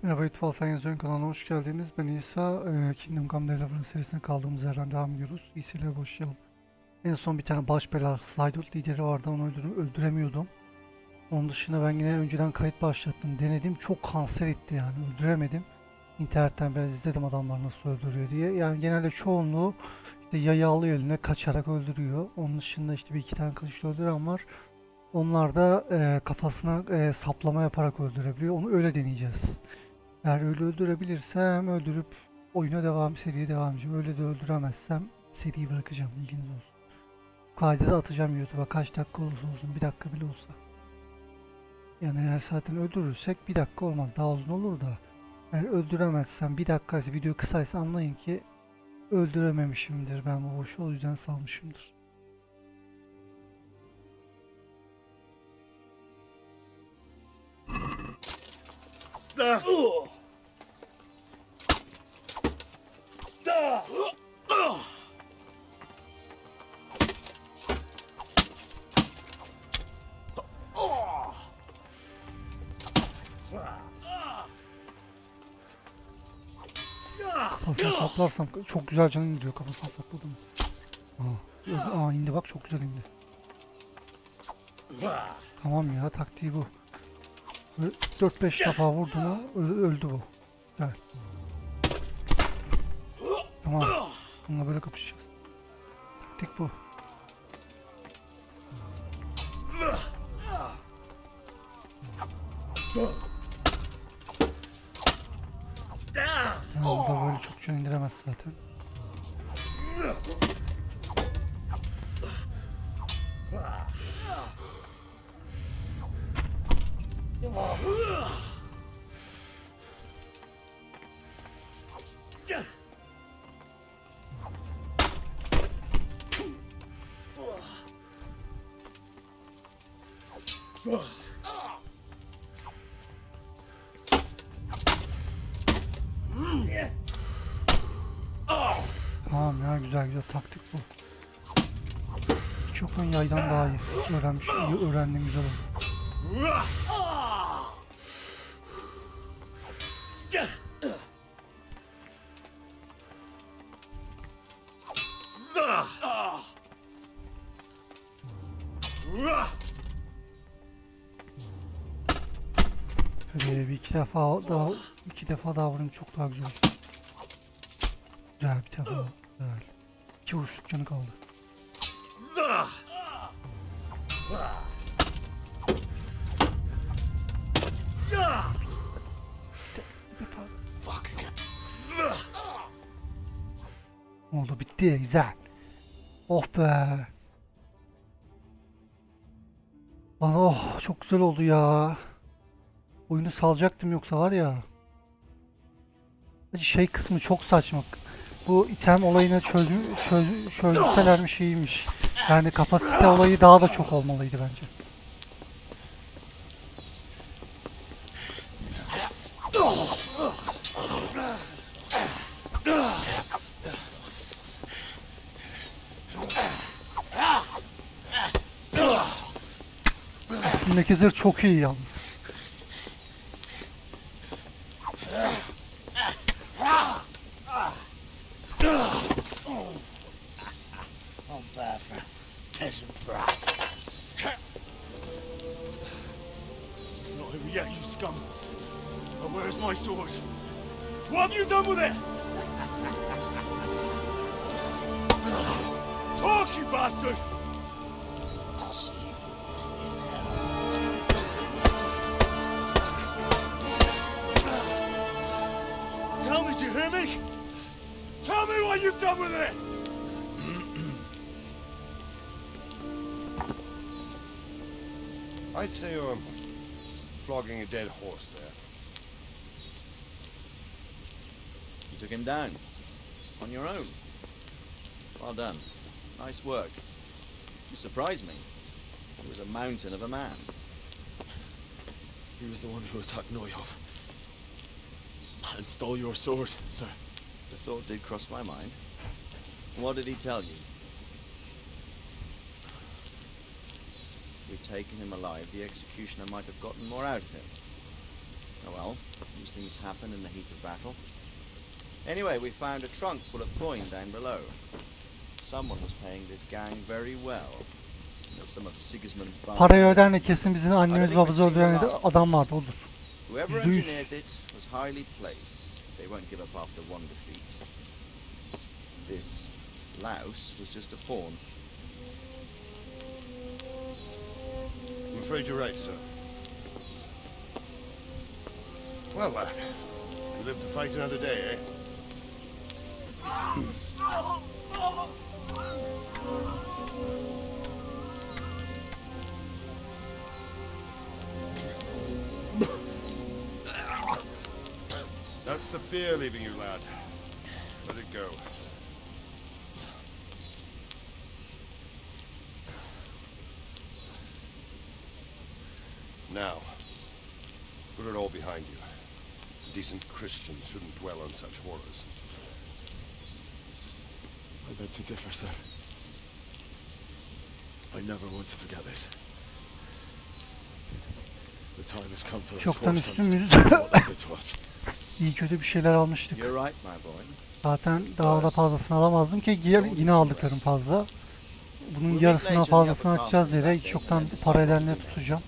Merhaba, lütfen ALSENYAZ Oyun kanalına hoş geldiniz. Ben İsa. Kingdom Come Deliverance serisine kaldığımız yerden devam ediyoruz. İyisiyle başlayalım. En son bir tane baş belası HAYDUT lideri vardı. Onu öldüremiyordum. Onun dışında ben yine önceden kayıt başlattım. Denedim. Çok kanser etti yani. Öldüremedim. İnternetten biraz izledim adamlar nasıl öldürüyor diye. Yani genelde çoğunluğu işte yayı alıyor eline kaçarak öldürüyor. Onun dışında işte bir iki tane kılıçla öldüren var. Onlar da kafasına saplama yaparak öldürebiliyor. Onu öyle deneyeceğiz. Eğer öyle öldürebilirsem öldürüp seriye devam edeceğim. Öyle de öldüremezsem seriyi bırakacağım. İlginiz olsun. Bu kaydı da atacağım YouTube'a. Kaç dakika olursa olsun. Bir dakika bile olsa. Yani eğer zaten öldürürsek bir dakika olmaz. Daha uzun olur da. Eğer öldüremezsem bir dakika ise video kısaysa anlayın ki öldürememişimdir. Ben bu boşu o yüzden salmışımdır. Kafasına saplarsam çok güzel canım gidiyor kafasına sapladım. İndi bak çok güzel indi. Tamam ya taktiği bu. 4-5 defa vurdu mu öldü bu. Güzel. Tamam. Bununla böyle kapışacağız. Taktik bu. Yani o da böyle çok can indiremez zaten. Tamam ya güzel taktik bu. Çok ön yaydan daha iyi. Öğrendim güzel oldu. Şöyle bir iki defa daha vurayım çok daha güzel. Güzel bir defa güzel. 2 vuruşluk canı kaldı. Oldu bitti güzel. Oh be. Lan oh çok güzel oldu ya. Oyunu salacaktım yoksa var ya. Şey kısmı çok saçma. Bu item olayını çözdülermiş iyiymiş. Yani kapasite olayı daha da çok olmalıydı bence. Üstündeki zırh çok iyi yalnız. Yeah, you scum. But where's my sword? What have you done with it? Talk, you bastard! I'll see you in hell. Tell me, do you hear me? Tell me what you've done with it! I'd say you're flogging a dead horse there. You took him down. On your own. Well done. Nice work. You surprised me. He was a mountain of a man. He was the one who attacked Noyov. And stole your sword, sir. The thought did cross my mind. What did he tell you? If we'd taken him alive, the executioner might have gotten more out of him. Oh well, these these things happen in the heat of battle. Anyway, we found a trunk full of coin down below. Someone was paying this gang very well. Some of Sigismund's Parayı öden de kesin bizim annemiz babamızı öldüren adam vardı, odur. Whoever engineered it was highly placed. They won't give up after one defeat. This louse was just a pawn. I'm afraid you're right, sir. Well, lad, you live to fight another day, eh? That's the fear leaving you, lad. Let it go. Now, put it all behind you. A decent Christian shouldn't dwell on such horrors. I beg to differ, sir. I never want to forget this. The time has come for us Çoktan whoresons to üstünüz. prove what they did to us. İyi kötü bir şeyler almıştık. You're right, my boy. Zaten daha da fazlasını alamazdım ki yine aldıklarım fazla. Bunun yarısından fazlasını atacağız yere. Hiç çoktan para edenleri tutacağım.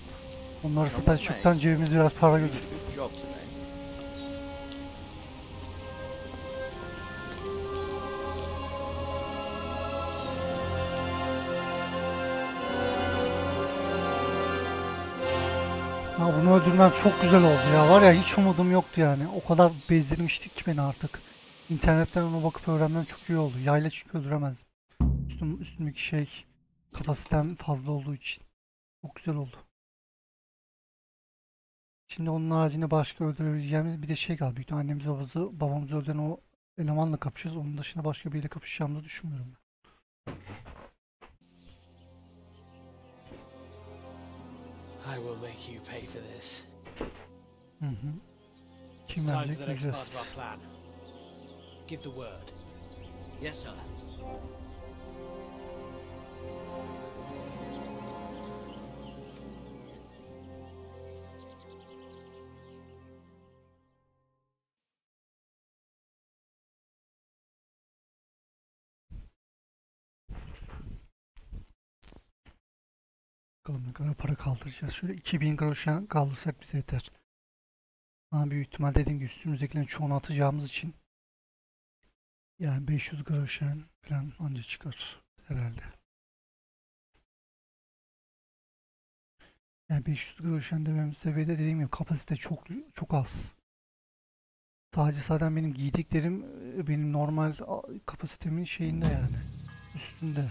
Onları satar çoktan cebimize biraz para götür. Good job today. Ha, bunu öldürmem çok güzel oldu ya. Var ya, hiç umudum yoktu yani. O kadar bezdirmiştik ki beni artık. İnternetten ona bakıp öğrenmem çok iyi oldu. Yayla çünkü öldüremezdim. Üstümdeki şey, kapasitem fazla olduğu için. Çok güzel oldu. Şimdi onun haricinde başka öldürebileceğimiz bir de şey kaldı. Büyük annemizi babamızı öldüren o elemanla kapışacağız. Onun dışında başka biriyle kapışacağımızı düşünmüyorum ben. I will make you pay for this. Hı hı. It's Kim time for verecek the next bileceğiz. part of our plan. Give the word. Yes, sir. Bakalım ne kadar para kaldıracağız. Şöyle 2000 groşen kaldırsak bize yeter. Ama büyük ihtimal dediğim gibi üstümüzdekilerin çoğunu atacağımız için yani 500 groşen falan anca çıkar herhalde. Yani 500 groşen demem seviyede, dediğim gibi kapasite çok az. Sadece zaten benim giydiklerim benim normal kapasitemin şeyinde, yani üstünde.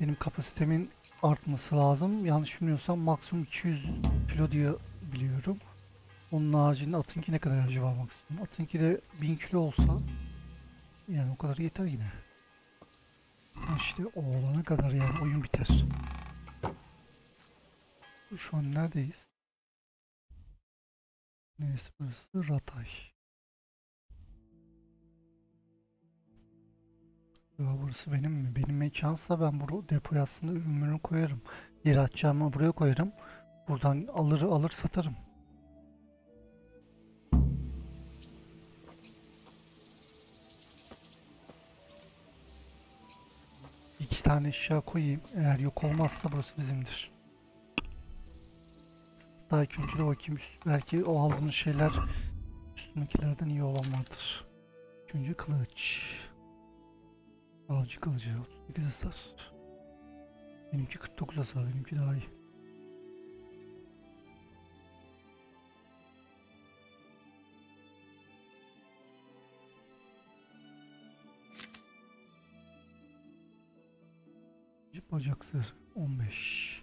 Benim kapasitemin artması lazım. Yanlış bilmiyorsam maksimum 200 kilo diye biliyorum. Onun haricinde atınki ne kadar acaba maksimum? Atınki de 1000 kilo olsa yani o kadar yeter yine. İşte o olana kadar yani oyun biter. Şu an neredeyiz? Neresi burası? Ratay. Ya burası benim mi? Benim mekansa ben bu depoya aslında ürünümü koyarım. Yeri açacağımı buraya koyarım. Buradan alır satarım. İki tane eşya koyayım. Eğer yok olmazsa burası bizimdir. Daha ilk önce de bakayım. Belki o aldığımız şeyler üstündekilerden iyi olan vardır. İlk önce kılıç. Avcı kılıcı 38 hasar. Benimki 49 hasar. Benimki daha iyi. Bacak zırh 15.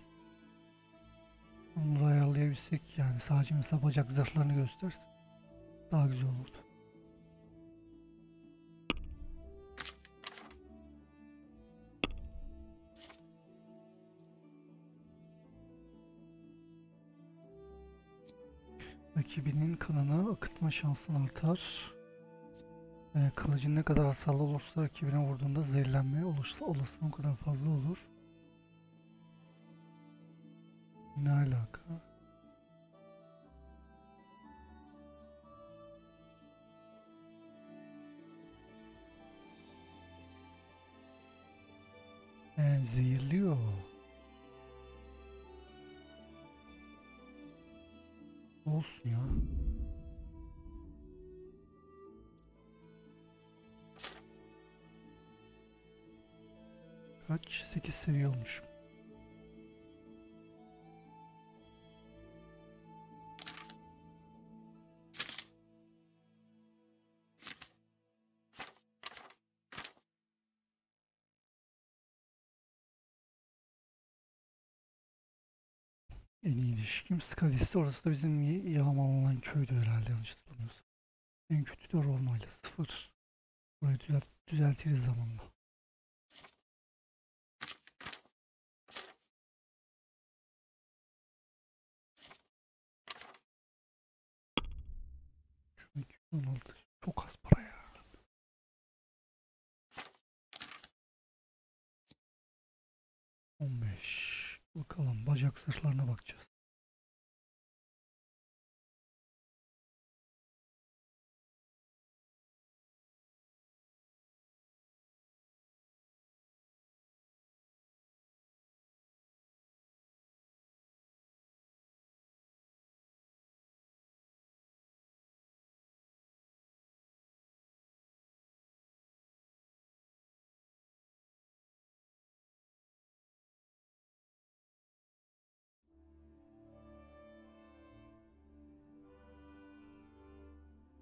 Onu da ayarlayabilsek, yani sadece mesela bacak zırhlarını göstersin daha güzel olurdu. Rakibinin kanını akıtma şansın artar. Kılıcın ne kadar hasarlı olursa rakibine vurduğunda zehirlenme olasılığı o kadar fazla olur. Ne alaka? Yani zehirliyor. Olsun ya. Kaç? 8 seviye olmuş. En iyi ilişkim Skalis'te. Orası da bizim yağmalanan köydü herhalde, yanlış hatırlamıyorsam. En kötü de Roma'yla 0. Burayı düzeltiriz zamanla. Şu 216 çok az para ya. Bakalım, bacak zırhlarına bakacağız.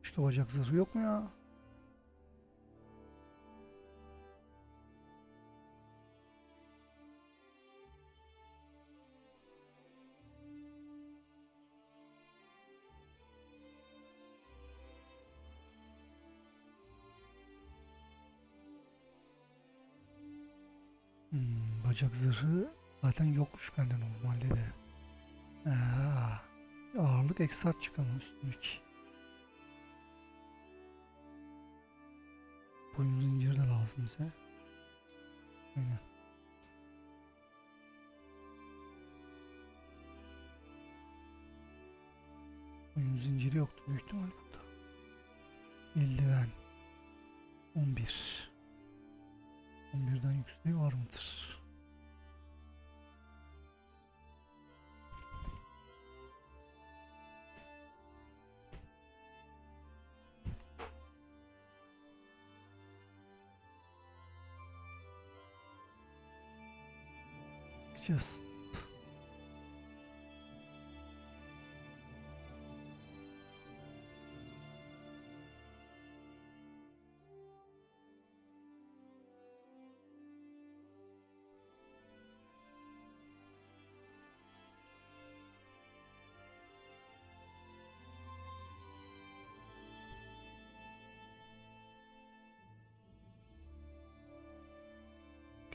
İşte bacak zırhı yok mu ya? Bacak zırhı zaten yokmuş bende normalde de. Ağırlık ekstra çıkamıyor üstündeki. Boyun zinciri de lazım bize. Aynen. Boyun zinciri yoktu büyük ihtimal burada. Eldiven 11. 11'den yükseği var mıdır? Bakacağız.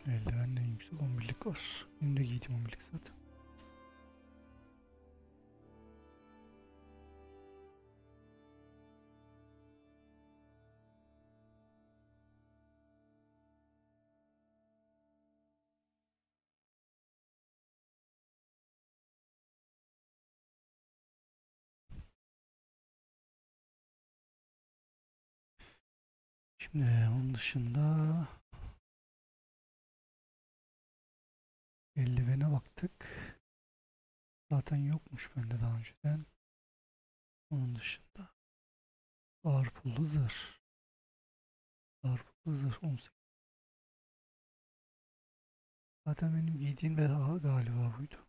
Eldivenle en yüksek 11'lik var. Benim de giydim 11'lik zaten. Şimdi onun dışında eldivene baktık. Zaten yokmuş bende daha önceden. Onun dışında ağır pullu zırh. Ağır pullu zırh 18. Zaten benim giydiğim de galiba buydu.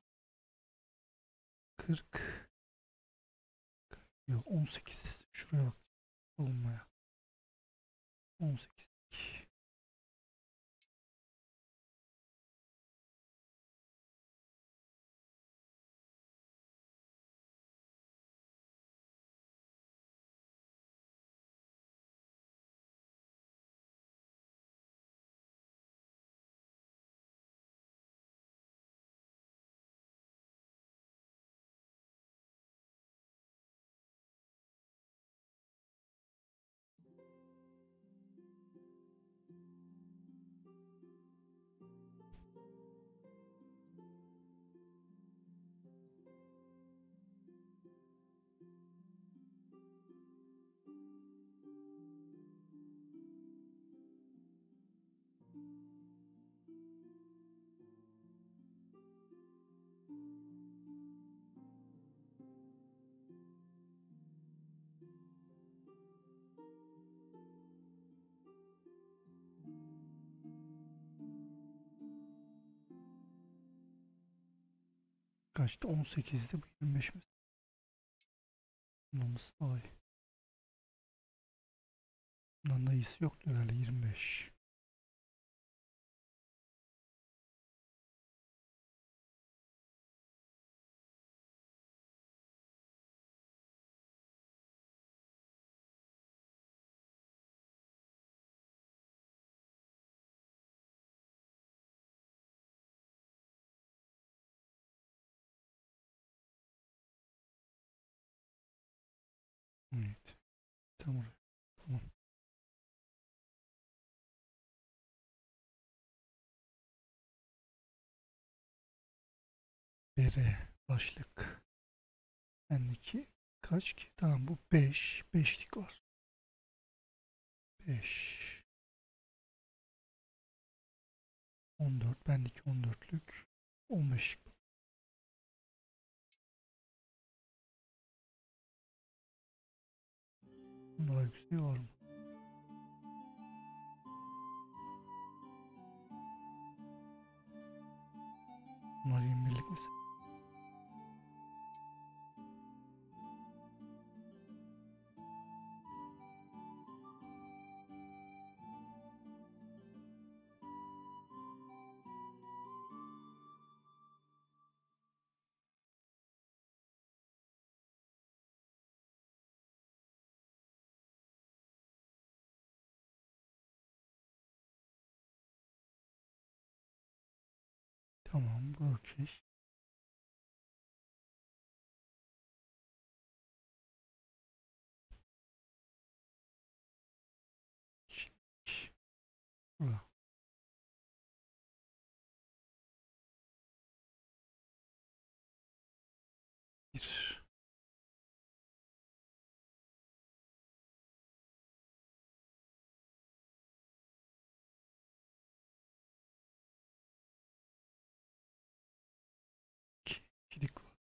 40. Yok 18. Şuraya bak. Olmaya. 18. Kaçtı? 18'di. Bu 25 mi? Bundan daha iyi. Bundan da iyisi yoktu herhalde. 25. Evet. Tamam. Tamam. Bere başlık. Bendeki kaç ki? Tamam bu 5. 5'lik var. 5. 14. Bendeki 14'lük. 15. Daha yükseği var mı? Bunlar 21'lik mesela. Tamam bu okey. Bura. Bir. İki. İkilik var.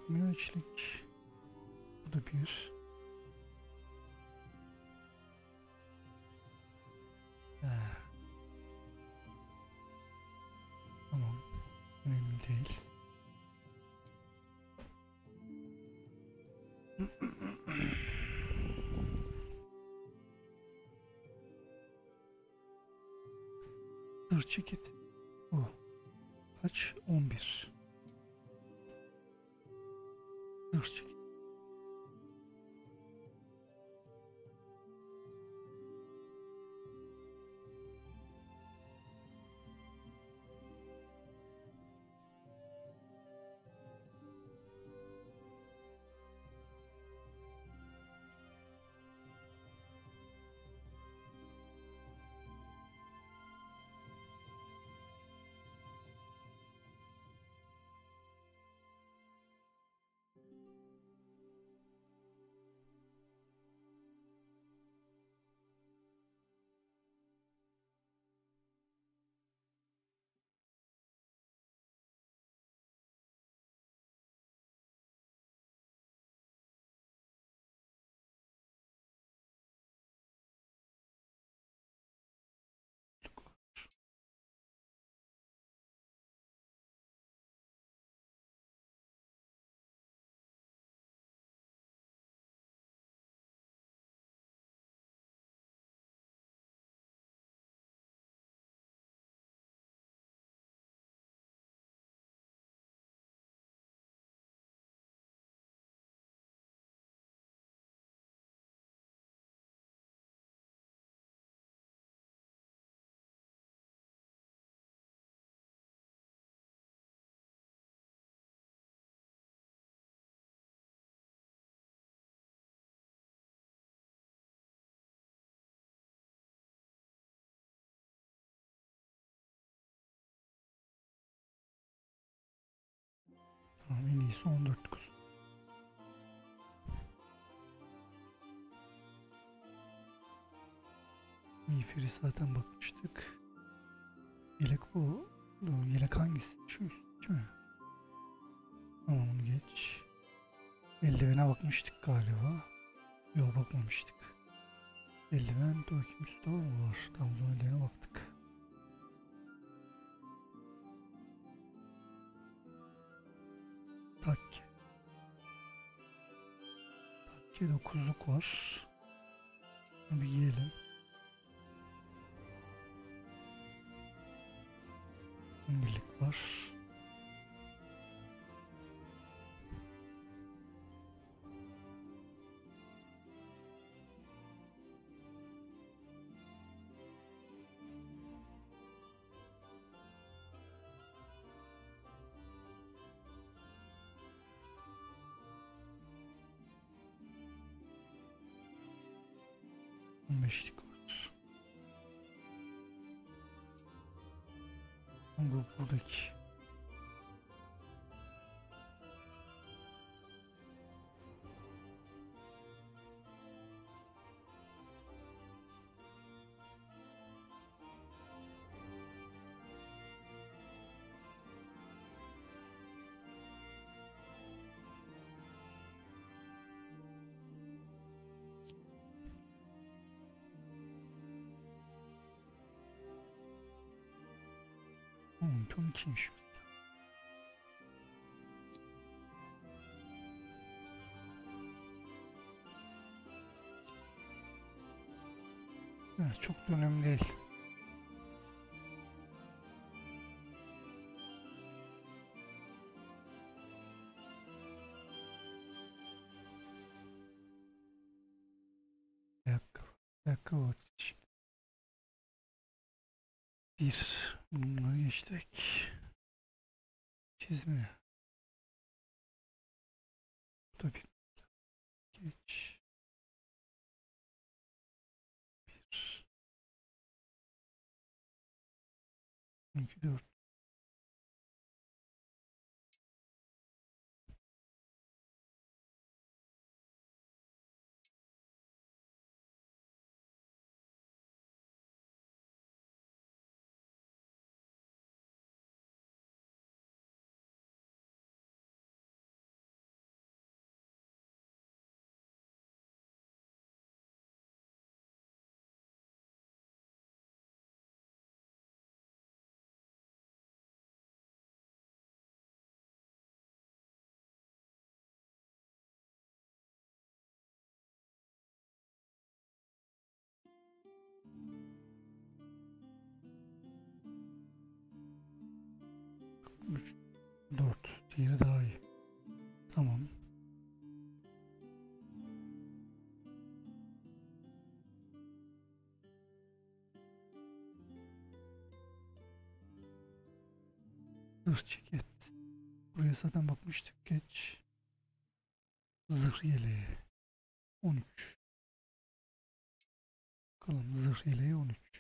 Müneçlik. Bu da bir. Tamam. Önemli değil. Dur çekit. Bu. Kaç? 11. Dur çekit. Tamam, en iyisi 14.9. Miğferi zaten bakmıştık. Yelek bu. Yelek hangisi? Şu üst mi? Tamam, onu geç. Eldivene bakmıştık galiba. Yok, bakmamıştık. Eldiven de bakayım, üstte mı var? Tamam, o eldivene baktık. Takke. Takke 9'luk var. Bunu bir yiyelim. Birlik var. Beşlik var. Bu buradaki. Ton kimmiş? Evet, çok da önemli değil. Ayakkabı atış. Bunları geçtik. Çizme. Bu da bir. Geç. 2, 4. Üç, 4. Diğeri daha iyi. Tamam. Zırh ceket. Buraya zaten bakmıştık. Geç. Zırh yeleği. 13. Bakalım, zırh yeleği 13.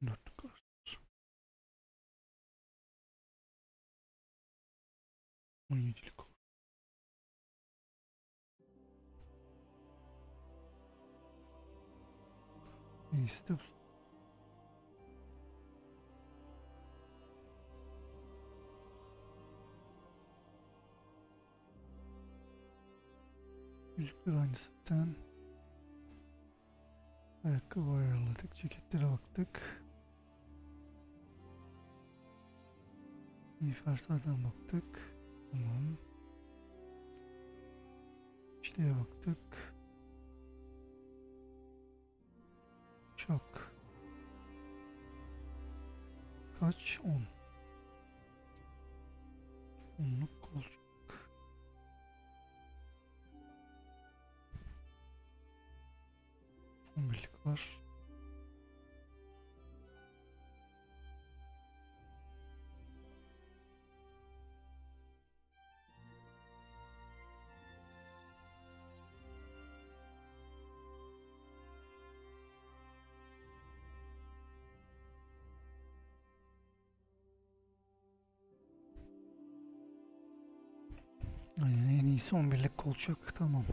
Dörtlük var. 17'lik var. İşte bu. Yüzükler aynı zaten. Ayakkabı ayarladık. Ceketlere baktık. İferslerden baktık. Tamam. İşte baktık. Çok. Kaç? 10. 10'luk kolçak. Birlik var. Aynen, en iyisi 11'lik kolçak. Tamam.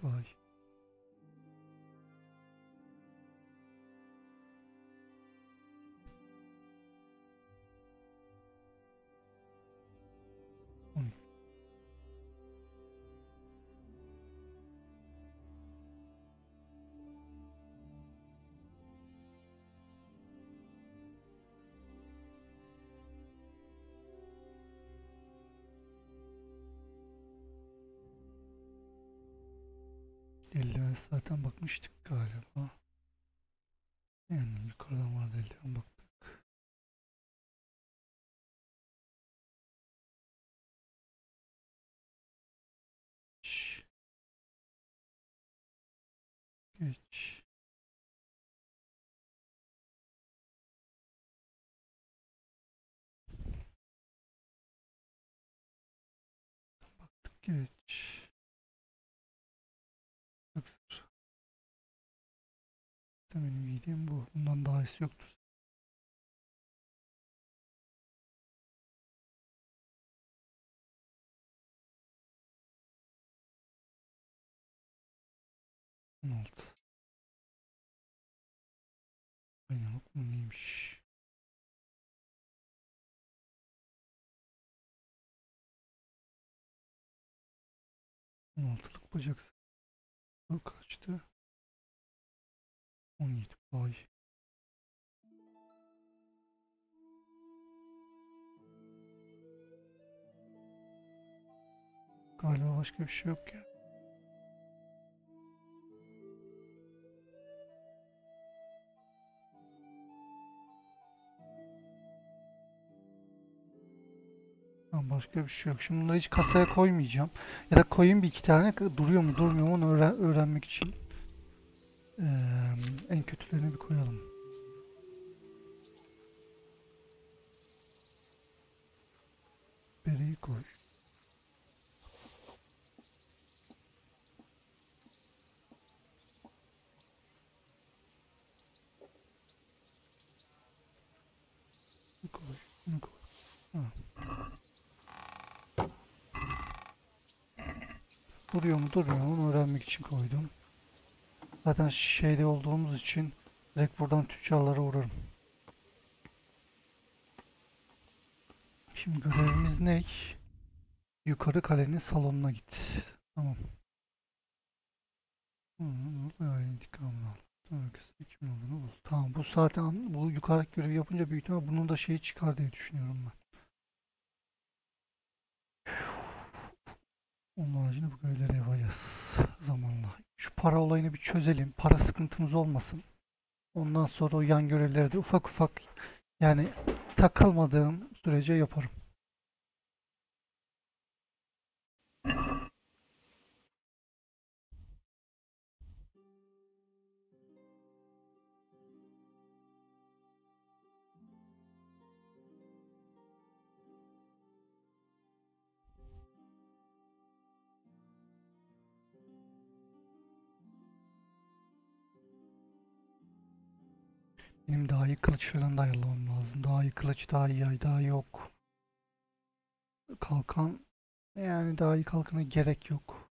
Vay. Eldiven zaten bakmıştık galiba. Yani yukarıdan vardı, eldiven baktık. Geç. Baktık, geç. Baksır. Benim bildiğim bu. Bundan daha iyisi yoktur. Altı. Aynen, bak bu neymiş. Altılık bacak. Bu kaçtı? 17. Vay. Galiba başka bir şey yok ya. Tamam, başka bir şey yok. Şimdi bunları hiç kasaya koymayacağım. Ya da koyayım bir iki tane, duruyor mu durmuyor mu onu öğrenmek için. En kötülerini bir koyalım. Bereyi koy. Bunu koy. Bunu koy. Ha. Duruyor mu durmuyor mu onu öğrenmek için koydum. Zaten şeyde olduğumuz için direkt buradan tüccarlara uğrarım. Şimdi görevimiz ne? Yukarı kalenin salonuna git. Tamam. İntikamını al. Herkesin kimin olduğunu bul. Tamam, bu zaten bu yukarı görevi yapınca büyük ihtimal bunun da şeyi çıkar diye düşünüyorum ben. Onun haricinde bu görevleri yapacağız zamanla. Şu para olayını bir çözelim. Para sıkıntımız olmasın. Ondan sonra o yan görevleri de ufak ufak, yani takılmadığım sürece yaparım. Benim daha iyi kılıç falan da ayarlamam lazım. Daha iyi kılıç, daha iyi yay, daha yok. Kalkan, yani daha iyi kalkana gerek yok.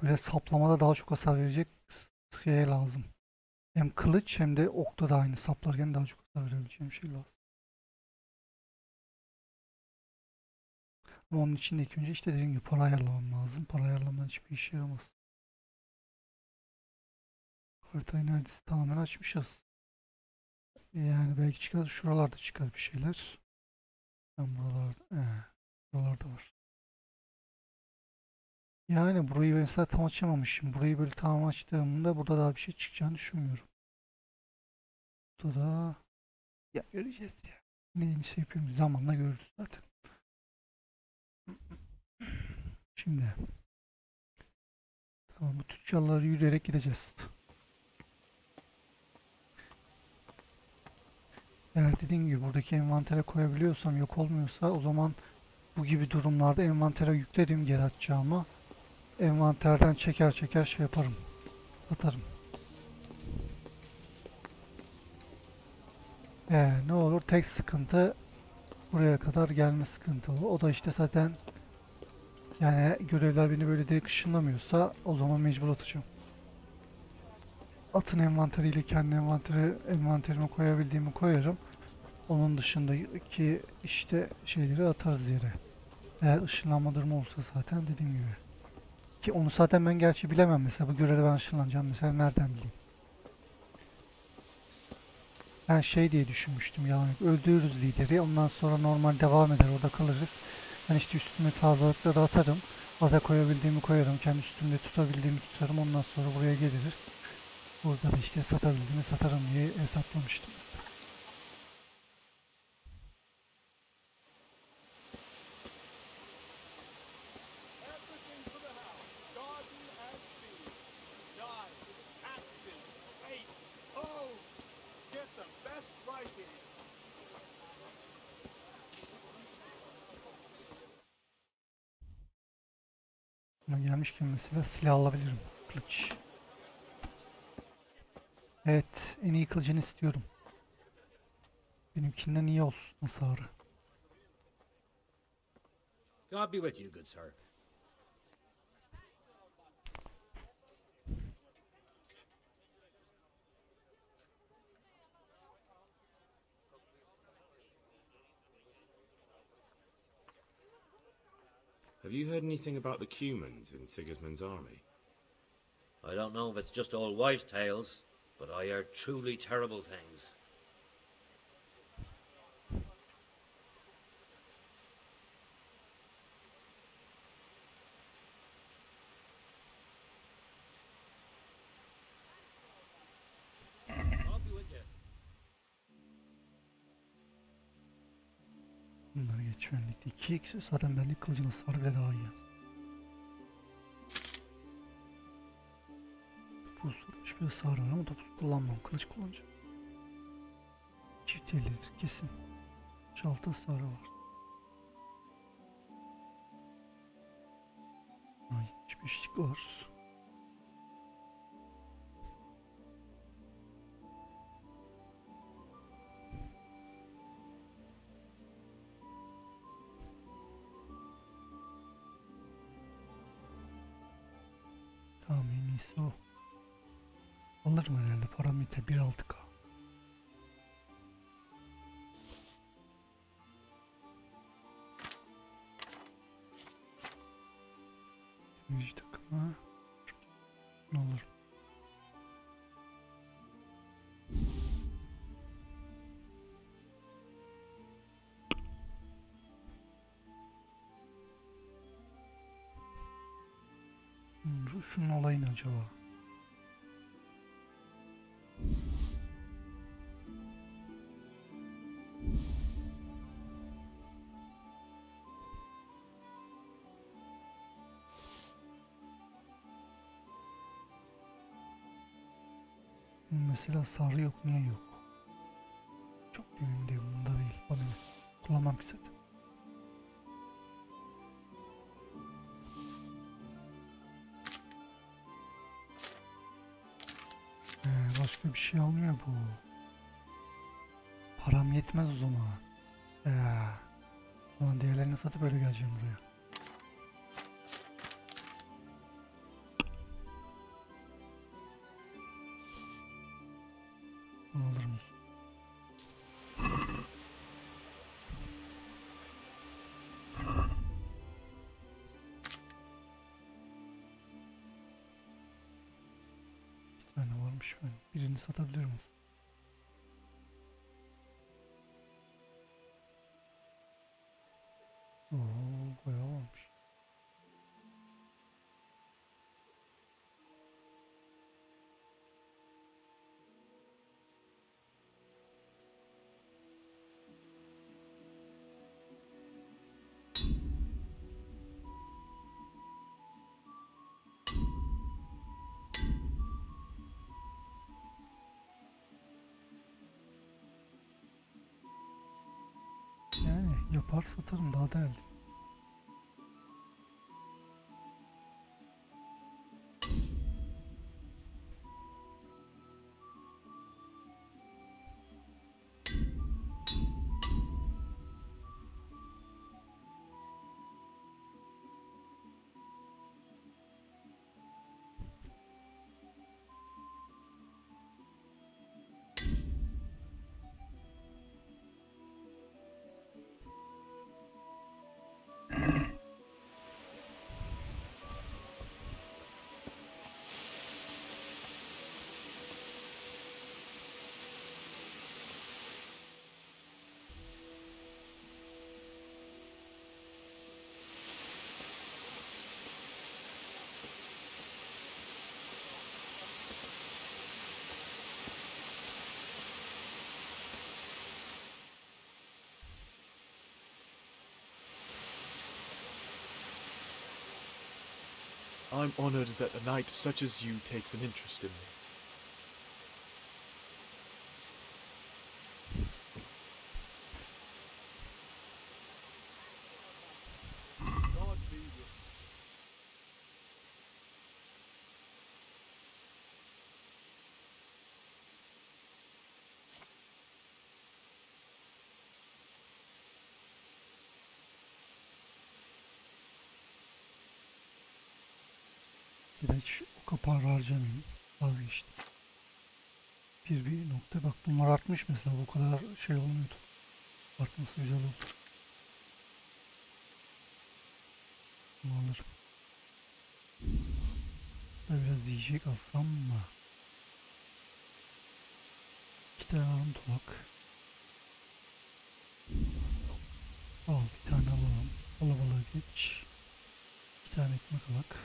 Böyle saplamada daha çok hasar verecek şey lazım. Hem kılıç hem de okta da aynı saplarken daha çok hasar verebileceğim şey lazım. Ama onun için de ilk önce işte dediğim gibi para ayarlamam lazım. Para ayarlamadan hiçbir işe yaramaz. Haritayı neredeyse tamamen açmışız. Yani belki çıkar, şuralarda çıkar bir şeyler. Ben buralarda var. Yani burayı mesela tam açamamışım. Burayı böyle tam açtığımda burada daha bir şey çıkacağını düşünmüyorum. Burada da ya göreceğiz ya. Neyini şey yapıyorum zamanla görürüz zaten. Şimdi tamam, bu tüccarları yürüyerek gideceğiz. Eğer dediğim gibi buradaki envantere koyabiliyorsam, yok olmuyorsa, o zaman bu gibi durumlarda envantere yüklerim geri atacağımı. Envanterden çeker çeker şey yaparım. Atarım. Ne olur, tek sıkıntı buraya kadar gelme sıkıntı olur. O da işte zaten yani görevler beni böyle direkt ışınlamıyorsa o zaman mecbur atacağım. Atın envanteriyle kendi envanterime koyabildiğimi koyarım. Onun dışındaki işte şeyleri atarız yere. Eğer ışınlanma durumu olsa zaten dediğim gibi. Ki onu zaten ben gerçi bilemem, mesela bu görevde ben ışınlanacağım mesela nereden bileyim. Ben şey diye düşünmüştüm, yani öldürürüz lideri, ondan sonra normal devam eder, orada kalırız. Ben işte üstüme fazlalıkları atarım. Ada koyabildiğimi koyarım, kendi üstümde tutabildiğimi tutarım, ondan sonra buraya geliriz. Burada da işte satabildiğimi satarım diye hesaplamıştım. Everything for the house. Garden and field. Knives, axes, weights, hoes. Get the best right here. Buna gelmişken mesela silah alabilirim. Kılıç. Evet, en iyi kılıcını istiyorum. Benimkinden iyi olsun hasarı. God be with you, good sir. Have you heard anything about the Cumans in Sigismund's army? I don't know if it's just old wives' tales, but I heard truly terrible things. God be with you. Bunları geçmenlikte 2x zaten benlik kılıcın hasarı bile daha iyi. Topuz hiçbir hasarı var ama topuz kullanmam, kılıç kullanacağım. Çift ellidir kesin. 6 hasarı var. Ay, 75'lik var. Tamam, en iyisi o. Alırım herhalde, param yeter, 1.6K. Temizci takımı. Ne olur. Şunun olayı ne acaba? Mesela sarı yok, niye yok? Çok emin değilim, bunda değil. Bana ne? Kullanmam ki zaten. Başka bir şey almıyor bu. Param yetmez o zaman. O zaman diğerlerini satıp öyle geleceğim buraya. tane varmış benim. Birini satabilir miyiz? Oo, bayağı varmış. Yani yapar satarım, daha değerli. I'm honored that a knight such as you takes an interest in me. God be with you. Direkt o kapağı harcamayayım. Vazgeçtim. Bir nokta, bak bunlar artmış mesela, bu kadar şey olmuyordu. Artması güzel oldu. Bunu alırım. Da biraz yiyecek alsam mı? 2 tane arım dolak. Al, bir tane alalım. Alabalığı geç. 2 tane ekmek alak.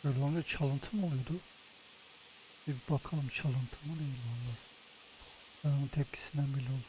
Böyle çalıntı mı oluyordu? Bir bakalım, çalıntı mı değil mi onlar? Ben onun tepkisinden belli oldu.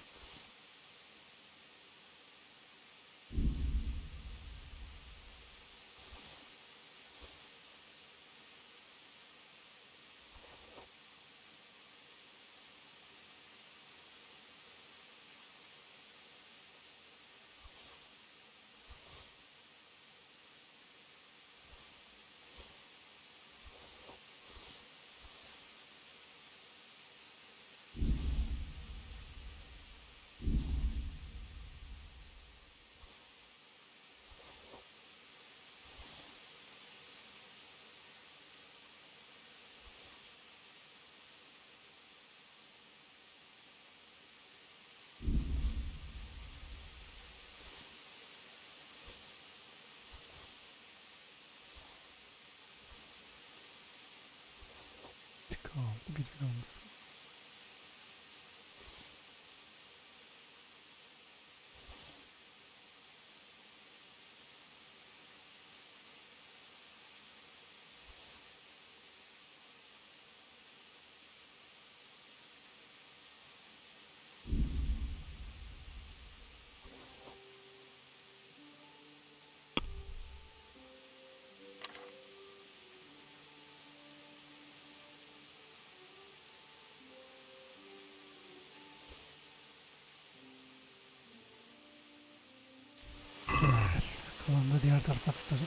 Kalanını da diğer tarafa tutarız.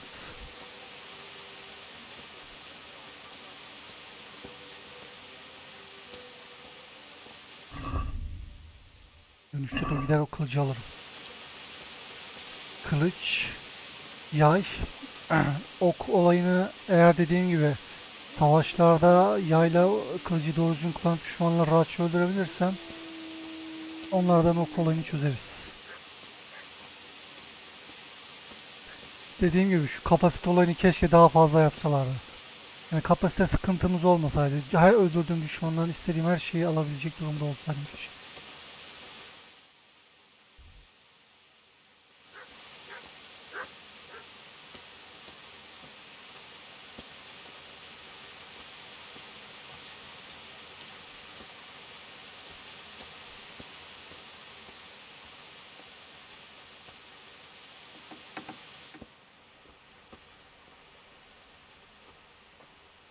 Dönüşte de gider o kılıcı alırım. Kılıç, yay, ok olayını eğer dediğim gibi savaşlarda yayla kılıcı doğru düzgün kullanıp düşmanları rahatça öldürebilirsem onlardan ok olayını çözeriz. Dediğim gibi şu kapasite olayını keşke daha fazla yapsalardı. Yani kapasite sıkıntımız olmasaydı, her öldürdüğüm düşmandan istediğim her şeyi alabilecek durumda olsaydım.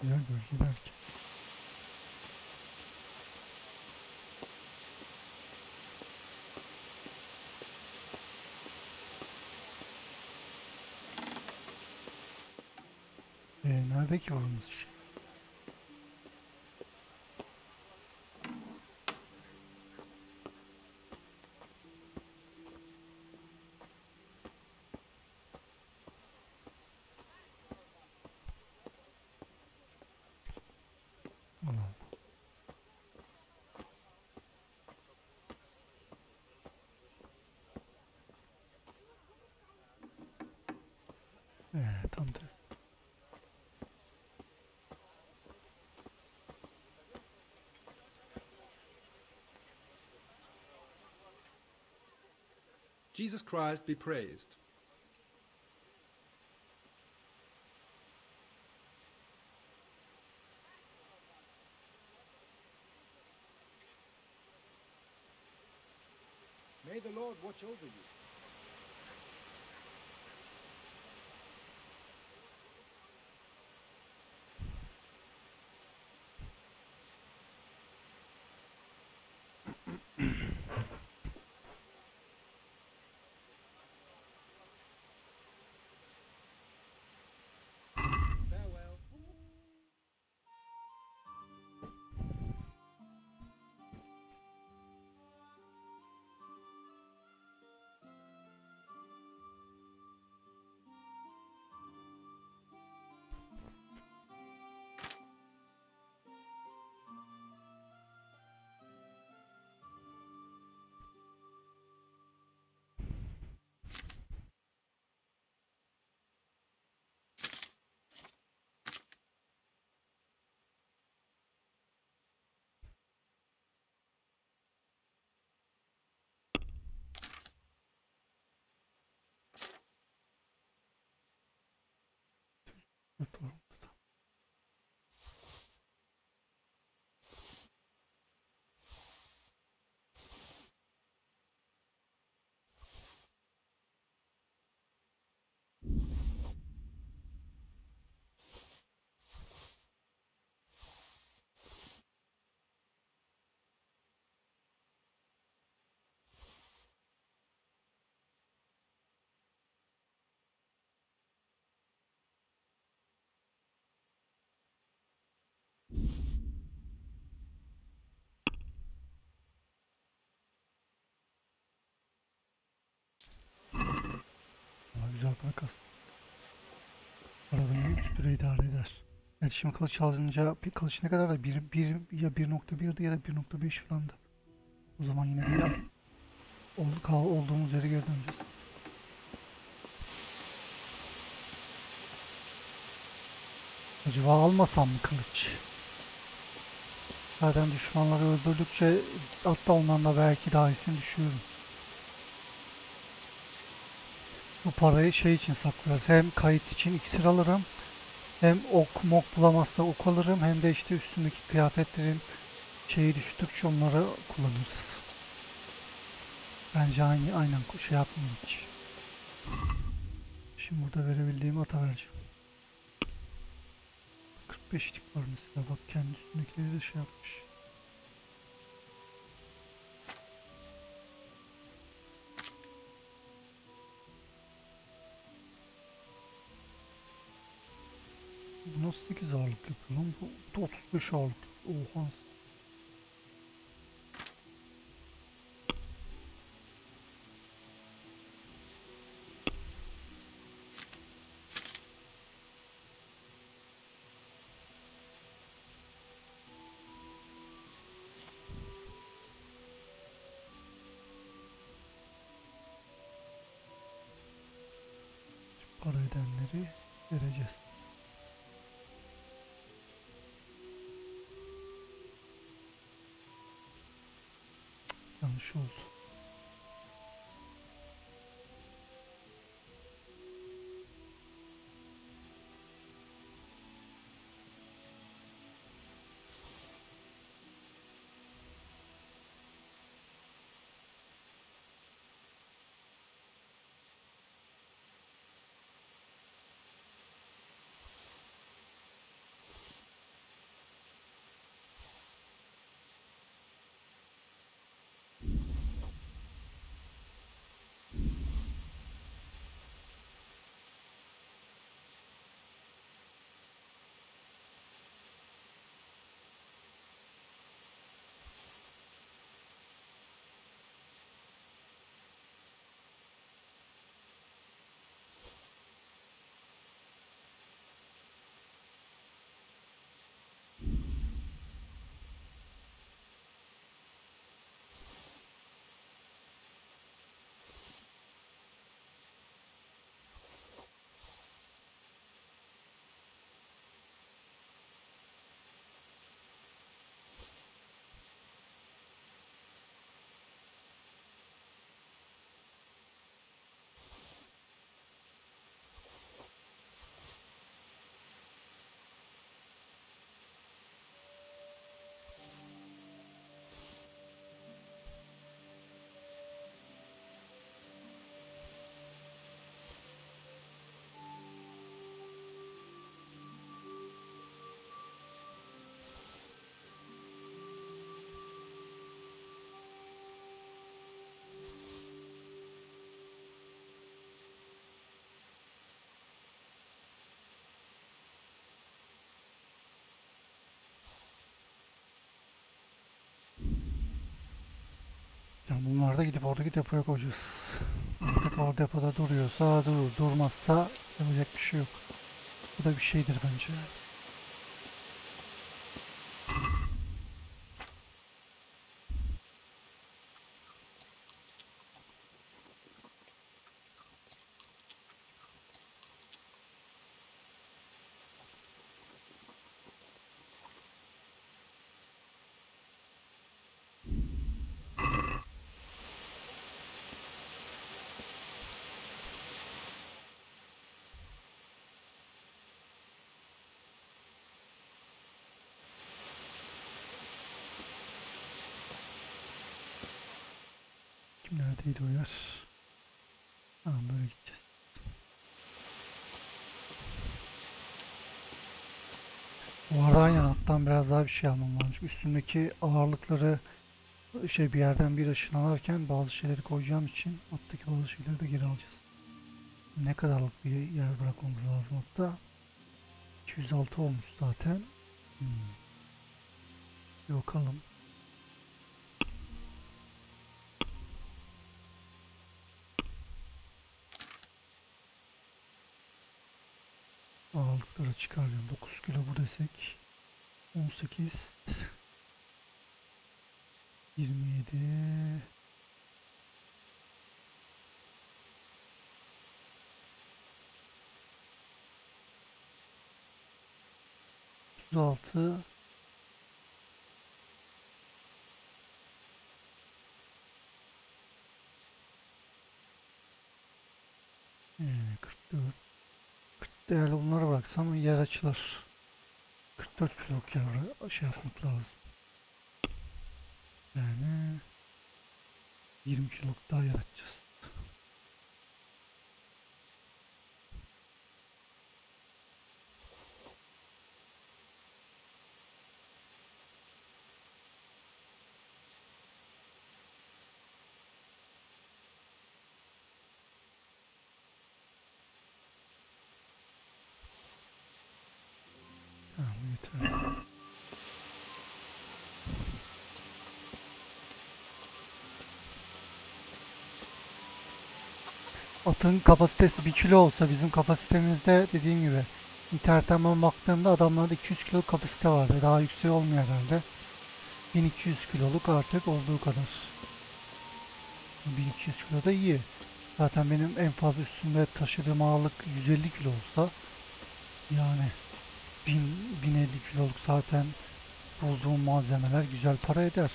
Diğer bölge belki. Nerede ki oranız? Tam tersi. Jesus Christ be praised. May the Lord watch over you. Farewell. Güzel para kastı. Arabayı bir süre idare eder. Evet, şimdi kılıç alınca bir kılıç ne kadar da 1 ya 1.1'di ya da 1.5 falandı. O zaman yine bir olduğumuz yere geri döneceğiz. Acaba almasam mı kılıç? Zaten düşmanları öldürdükçe hatta ondan da belki daha iyisini düşüyorum. Bu parayı şey için saklarız. Hem kayıt için iksir alırım. Hem ok mok bulamazsa ok alırım. Hem de işte üstündeki kıyafetlerin şeyi düştükçe onları kullanırız. Bence aynen şey yapmayayım hiç. Şimdi burada verebildiğim ata vereceğim. 45'lik var mesela. Bak kendi üstündekileri de şey yapmış. 38 ağırlık yapıyor lan. Bu da 35 ağırlık. Oha. Para edenleri vereceğiz. Yanlış oldu. Yani bunlar da gidip oradaki depoya koyacağız. Artık o depoda duruyorsa durur, durmazsa yapacak bir şey yok. Bu da bir şeydir bence. Neredeydi o yer? Tamam, böyle gideceğiz. Bu arada aynen alttan biraz daha bir şey almam lazım. Üstündeki ağırlıkları bir yerden bir ışınlanırken bazı şeyleri koyacağım için alttaki bazı şeyleri de geri alacağız. Ne kadarlık bir yer bırakmamız lazım hatta. 206 olmuş zaten. Bir bakalım. Ağırlıkları çıkaracağım. 9 kilo bu desek. 18 27 36 44 değerli bunları bıraksam yer açılır. 44 kiloluk yer şey yapmak lazım. Yani 20 kiloluk daha yer açacağız. atın kapasitesi 1 kilo olsa bizim kapasitemizde dediğim gibi internetten ben baktığımda adamlarda 200 kilo kapasite vardı. Daha yüksek olmuyor herhalde. 1200 kiloluk artık olduğu kadar. 1200 kilo da iyi. Zaten benim en fazla üstümde taşıdığım ağırlık 150 kilo olsa yani 1050 kiloluk zaten bulduğum malzemeler güzel para eder.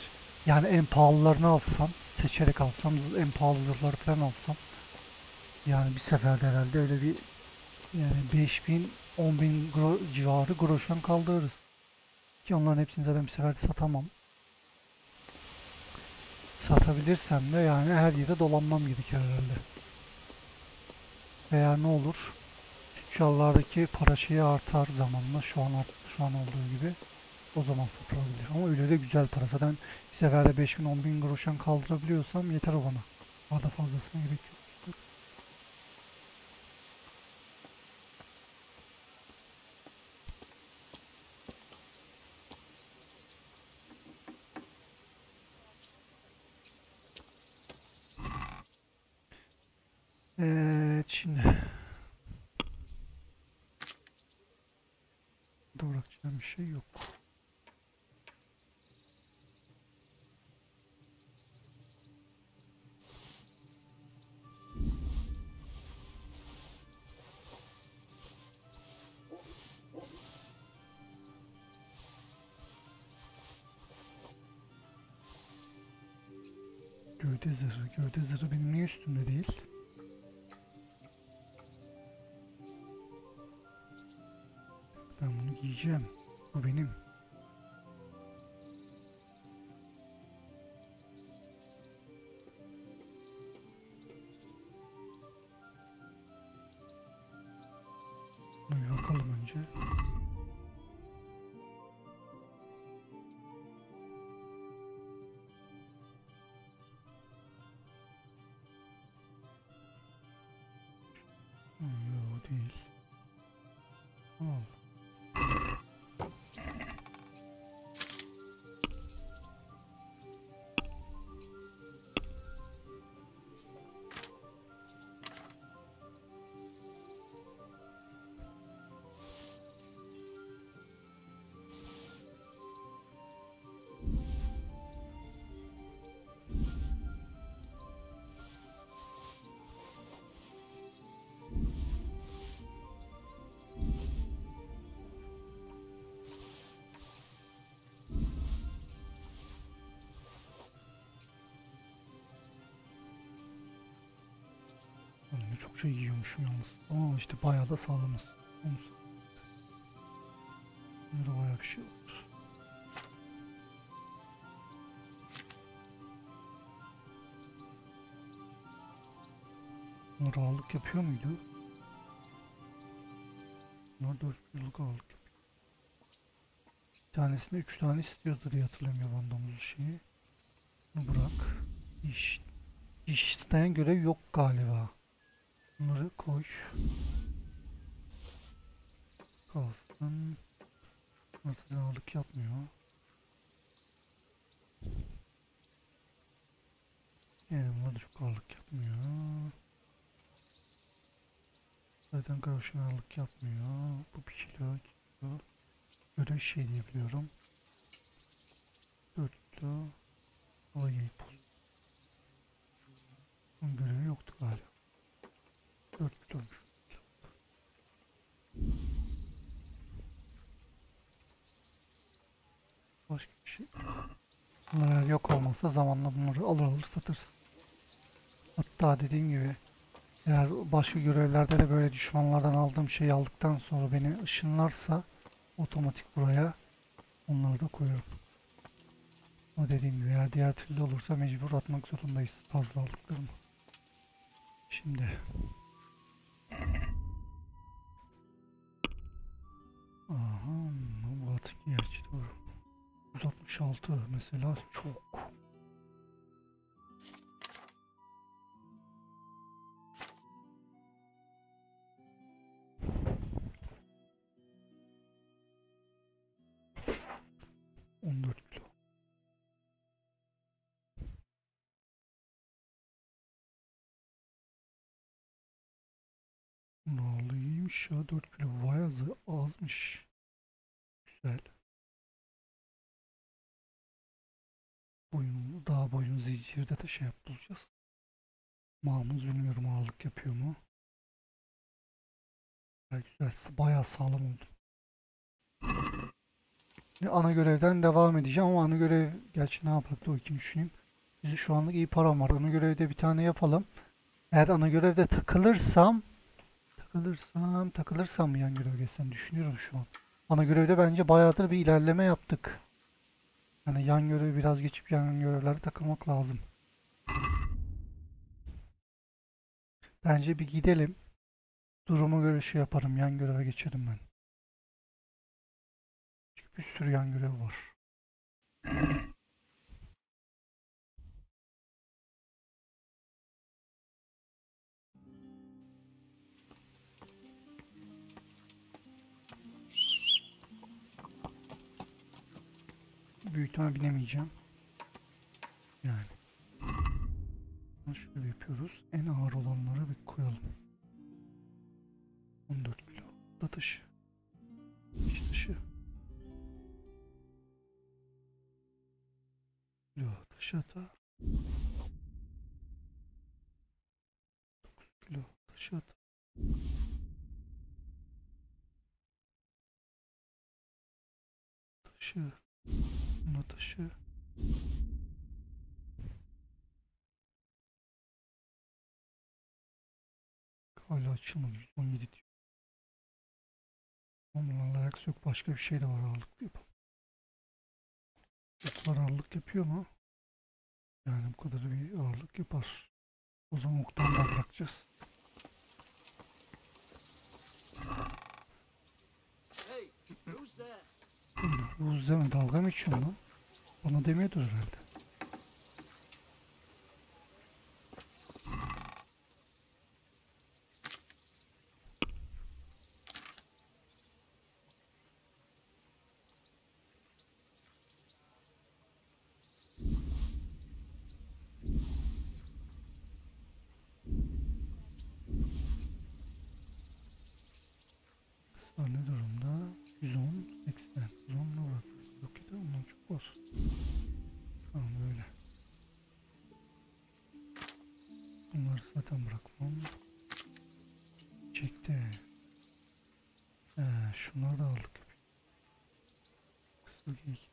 Yani en pahalılarını alsam, seçerek alsam, en pahalı zırhları falan alsam yani bir seferde herhalde öyle bir yani 5000-10.000 civarı groşan kaldırırız. Ki onların hepsini zaten bir seferde satamam. Satabilirsem de yani her yere dolanmam gerekir herhalde. Veya ne olur? Tüccarlardaki para şeyi artar zamanla şu an olduğu gibi. O zaman satılabilir. Ama öyle de güzel para. Zaten bir seferde 5000-10.000 groşan kaldırabiliyorsam yeter o bana. Daha da fazlasına gerek yok. Evet şimdi burada bırakacağım bir şey yok. Gövde zırhı. Gövde zırhı benim niye üstümde değil? Ben bunu giyeceğim. Bu benim. Bunu bir bakalım önce. Yok değil. Al. Çok şey yiyormuşum yalnız. Ama işte bayağı da sağlamız. Burada bayağı bir şey var. Bunlar ağırlık yapıyor muydu? Bunlar 4 yıllık ağırlık yapıyor. Bir tanesinde 3 tane istiyordu diye hatırlamıyorum ben domuz şeyi. Bunu bırak. İş isteyen görev yok galiba. Bunları koy. Kalsın. Zaten ağırlık yapmıyor. Yani bunlar da çok ağırlık yapmıyor. Zaten groşan ağırlık yapmıyor. Bu 1 kilo. Böyle bir şey diyebiliyorum. 4 kilo. Alayı poz. Bunun görevi yoktu galiba. 4 kiloymuş. Başka bir şey. Bunlar yok olmazsa zamanla bunları alır satarız. Hatta dediğim gibi eğer başka görevlerde de böyle düşmanlardan aldığım şeyi aldıktan sonra beni ışınlarsa otomatik buraya onları da koyuyorum. Ama dediğim gibi eğer diğer türlü olursa mecbur atmak zorundayız fazla aldıklarımı. Şimdi aha, bu atı gerçi doğru. 166 mesela çok. Nalıymış ya, 4 kilo vay azmış. Güzel. Daha boyun zincirde de şey bulacağız. Mamuz bilmiyorum ağırlık yapıyor mu? Güzel, bayağı sağlam oldu. Ana görevden devam edeceğim ama ana görev gerçi ne yapacaktı o iki düşüneyim. Bizim şu anlık iyi param var. Ana görevde bir tane yapalım. Eğer ana görevde takılırsam mı yan görev geçsem düşünüyorum şu an. Ana görevde bence bayağıdır bir ilerleme yaptık. Yani yan görevi biraz geçip yan görevlere takılmak lazım. Bence bir gidelim. Duruma göre şey yaparım. Yan göreve geçerim ben. Çünkü bir sürü yan görev var. Büyük ihtimal binemeyeceğim. Yani. Şöyle yapıyoruz. En ağır olanları bir koyalım. 14 kilo. Da taşı. İç taşı. Kilo taşı atar. 9 kilo taşı atar. Taşı. Buna taşı. Hala açılmadı. 117 diyor. Bunlarla alakası yok. Başka bir şey de var, ağırlık yapalım. Oklar ağırlık yapıyor mu? Yani bu kadar bir ağırlık yapar. O zaman oktan da bırakacağız. Buz deme, dalga mı içiyorsun lan? Bana demiyordur herhalde. Ne durumda? 110, 80. 110 ne bırak? Yok ki de ondan çok var. Tamam böyle. Bunları zaten bırakmam. Çekti. Şunlar da ağırlık yapıyor. Kısır geyik.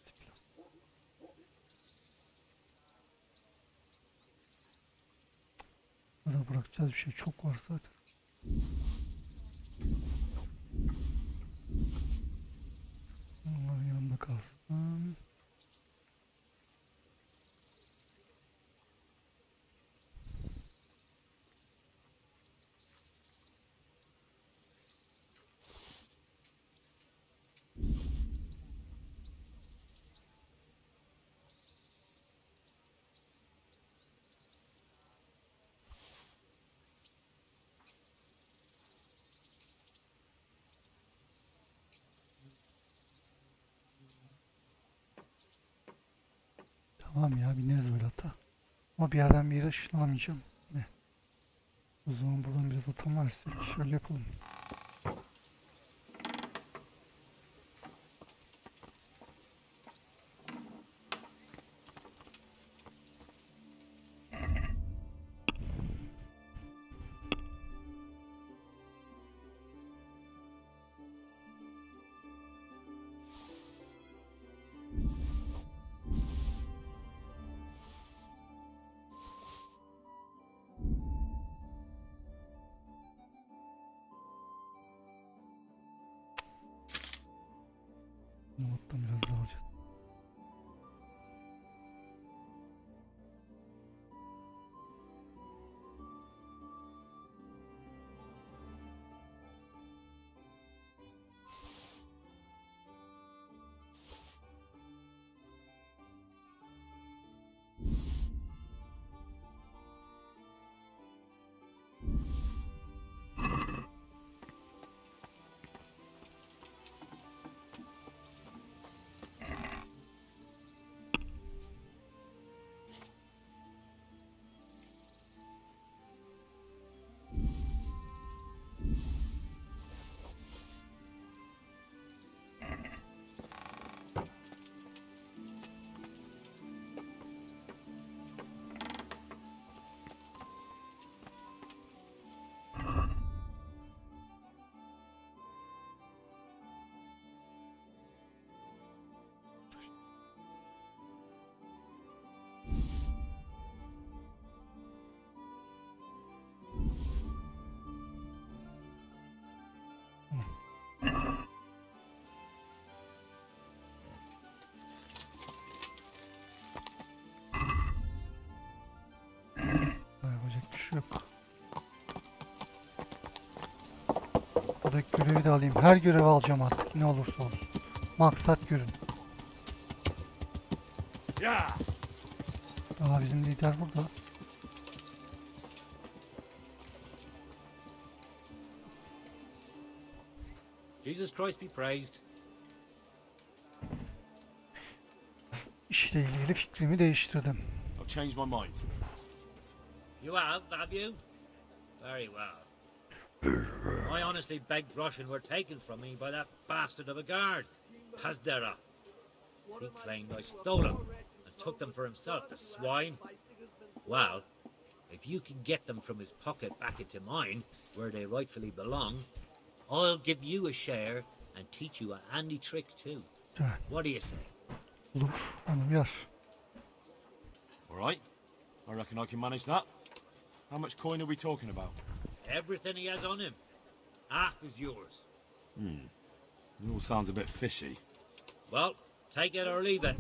Burada bırakacağız bir şey çok var zaten. Onlar yanımda kalsın. Tamam ya, bineriz böyle ata. Ama bir yerden bir yere ışınlamayacağım. Ne? O zaman buradan biraz ata versek. Şöyle yapalım. Nohuttan biraz daha alacağız. Buradaki görevi de alayım. Her görevi alacağım artık. Ne olursa olsun. Maksat görün. Aa, bizim lider burada. Jesus Christ be praised. İşle ilgili fikrimi değiştirdim. I've changed my mind. You have you? Very well. My honestly begged groschen were taken from me by that bastard of a guard, Pazdera. He claimed I stole them and took them for himself, the swine. Well, if you can get them from his pocket back into mine, where they rightfully belong, I'll give you a share and teach you a handy trick too. What do you say? Olur, bana uyar. All right. I reckon I can manage that. How much coin are we talking about? Everything he has on him. Half is yours. It all sounds a bit fishy. Well, take it or leave it.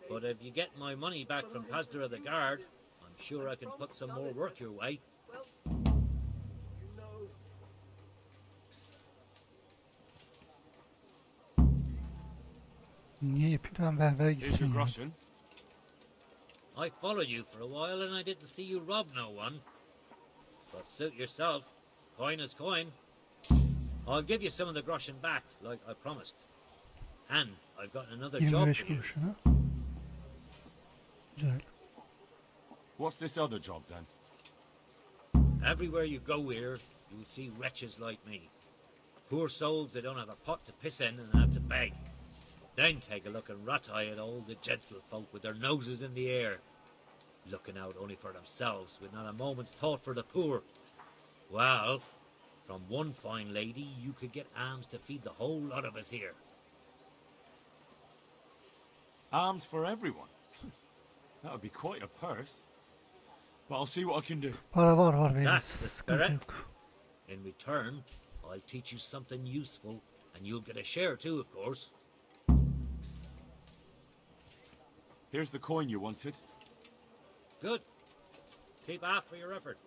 But if you get my money back from Pastor of the Guard, I'm sure I can put some more work your way. Niye yapayım? Ben ver Here's your gitsin ya. groschen. I followed you for a while and I didn't see you rob no one. But suit yourself. Coin is coin. I'll give you some of the groschen back, like I promised. And I've got another job 25 for you. kuruşuna. Güzel. What's this other job then? Everywhere you go here, you'll see wretches like me. Poor souls that don't have a pot to piss in and have to beg. Then take a look and rat-eye at all the gentlefolk with their noses in the air, looking out only for themselves with not a moment's thought for the poor. Well, from one fine lady you could get alms to feed the whole lot of us here. Arms for everyone. That would be quite a purse. But I'll see what I can do. Para var benim. That's the Sıkıntı spirit. yok. In return, I'll teach you something useful, and you'll get a share too, of course. Here's the coin you wanted. Good. Keep half for your effort.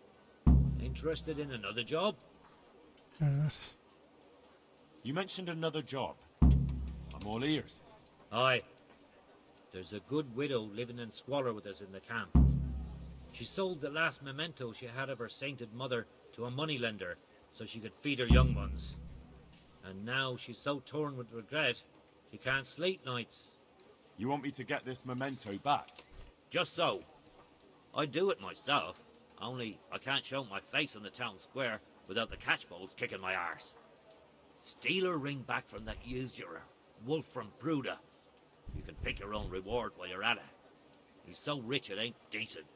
Interested in another job? Evet. You mentioned another job. I'm all ears. Aye. There's a good widow living in squalor with us in the camp. She sold the last memento she had of her sainted mother to a moneylender so she could feed her young ones. And now she's so torn with regret, she can't sleep nights. You want me to get this memento back? Just so. I'd do it myself, only I can't show my face on the town square without the catchpoles kicking my arse. Steal her ring back from that usurer, Wolf from Bruda. You can pick your own reward while you're at it. He's so rich it ain't decent.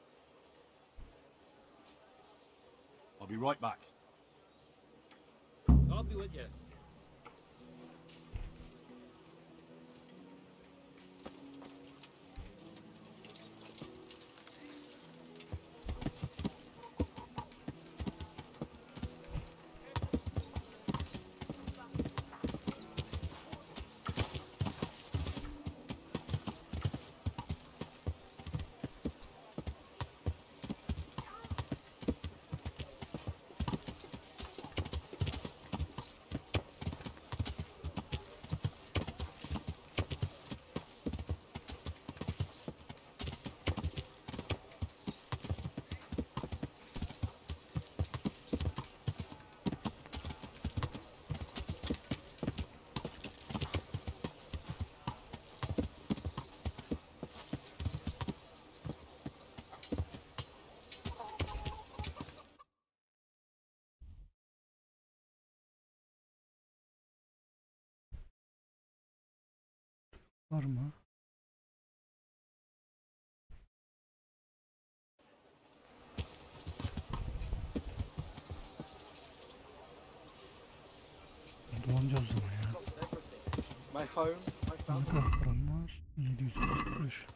I'll be right back. I'll be with you. Var mı? Dolanacağız o zaman ya. My home, my Ne family. kadar param var? 735.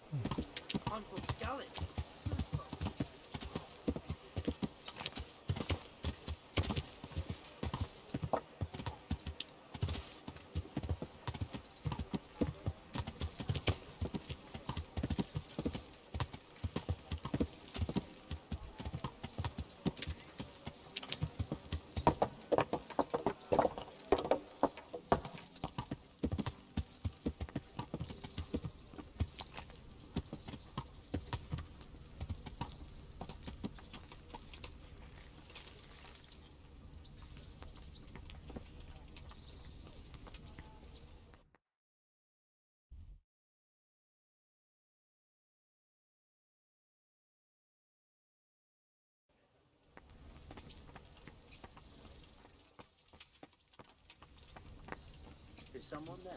someone there?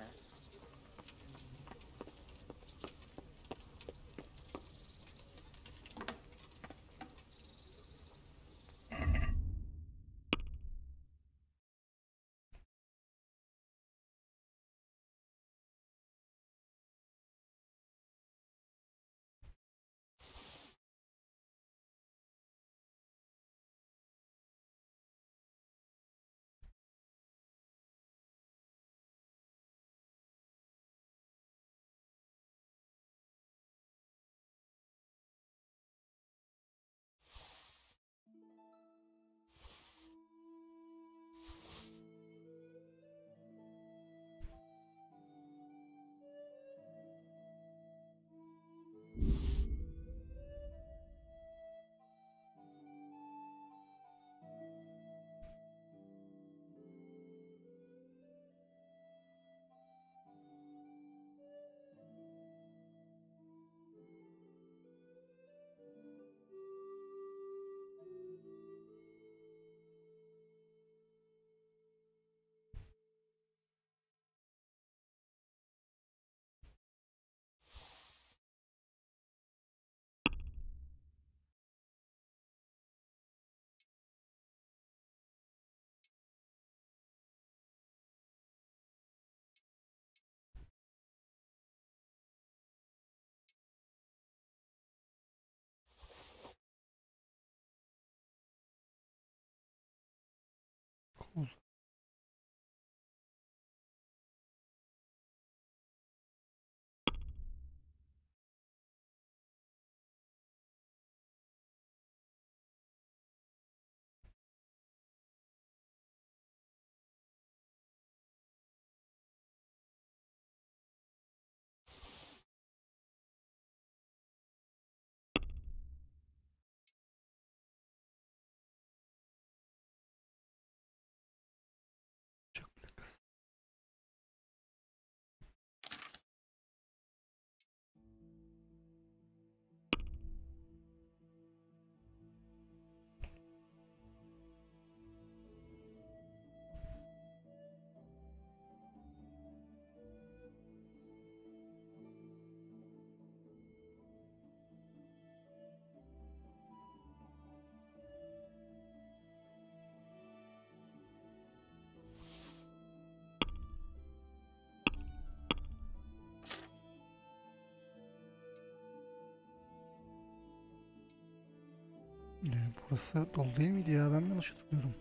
Burası dolu değil miydi ya? Ben mi yanlış hatırlıyorum?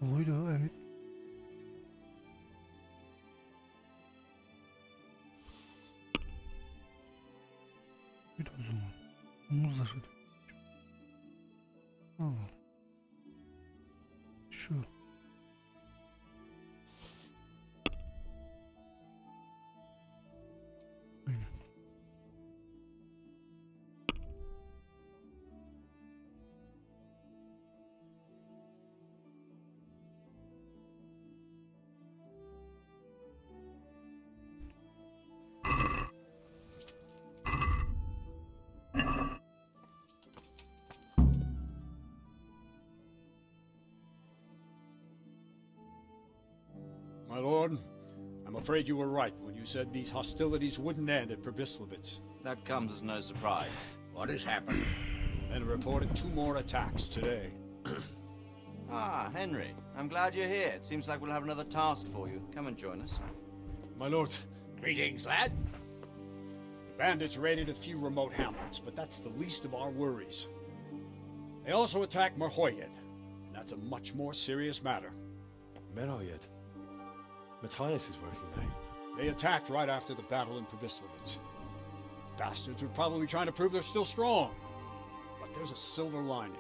Doluydu, evet. Bir de o zaman. Omuzları. Allah. Şu. Aynen. My lord, I'm afraid you were right when you said these hostilities wouldn't end at Pribyslavitz. That comes as no surprise. What has happened? Men reported 2 more attacks today. Ah, Henry. I'm glad you're here. It seems like we'll have another task for you. Come and join us. My lord, Greetings, lad. the bandits raided a few remote hamlets, but that's the least of our worries. They also attacked Merhoyed, and that's a much more serious matter. Merhoyed. Matthias is working there. They attacked right after the battle in Pribyslavitz. Bastards were probably trying to prove they're still strong. But there's a silver lining.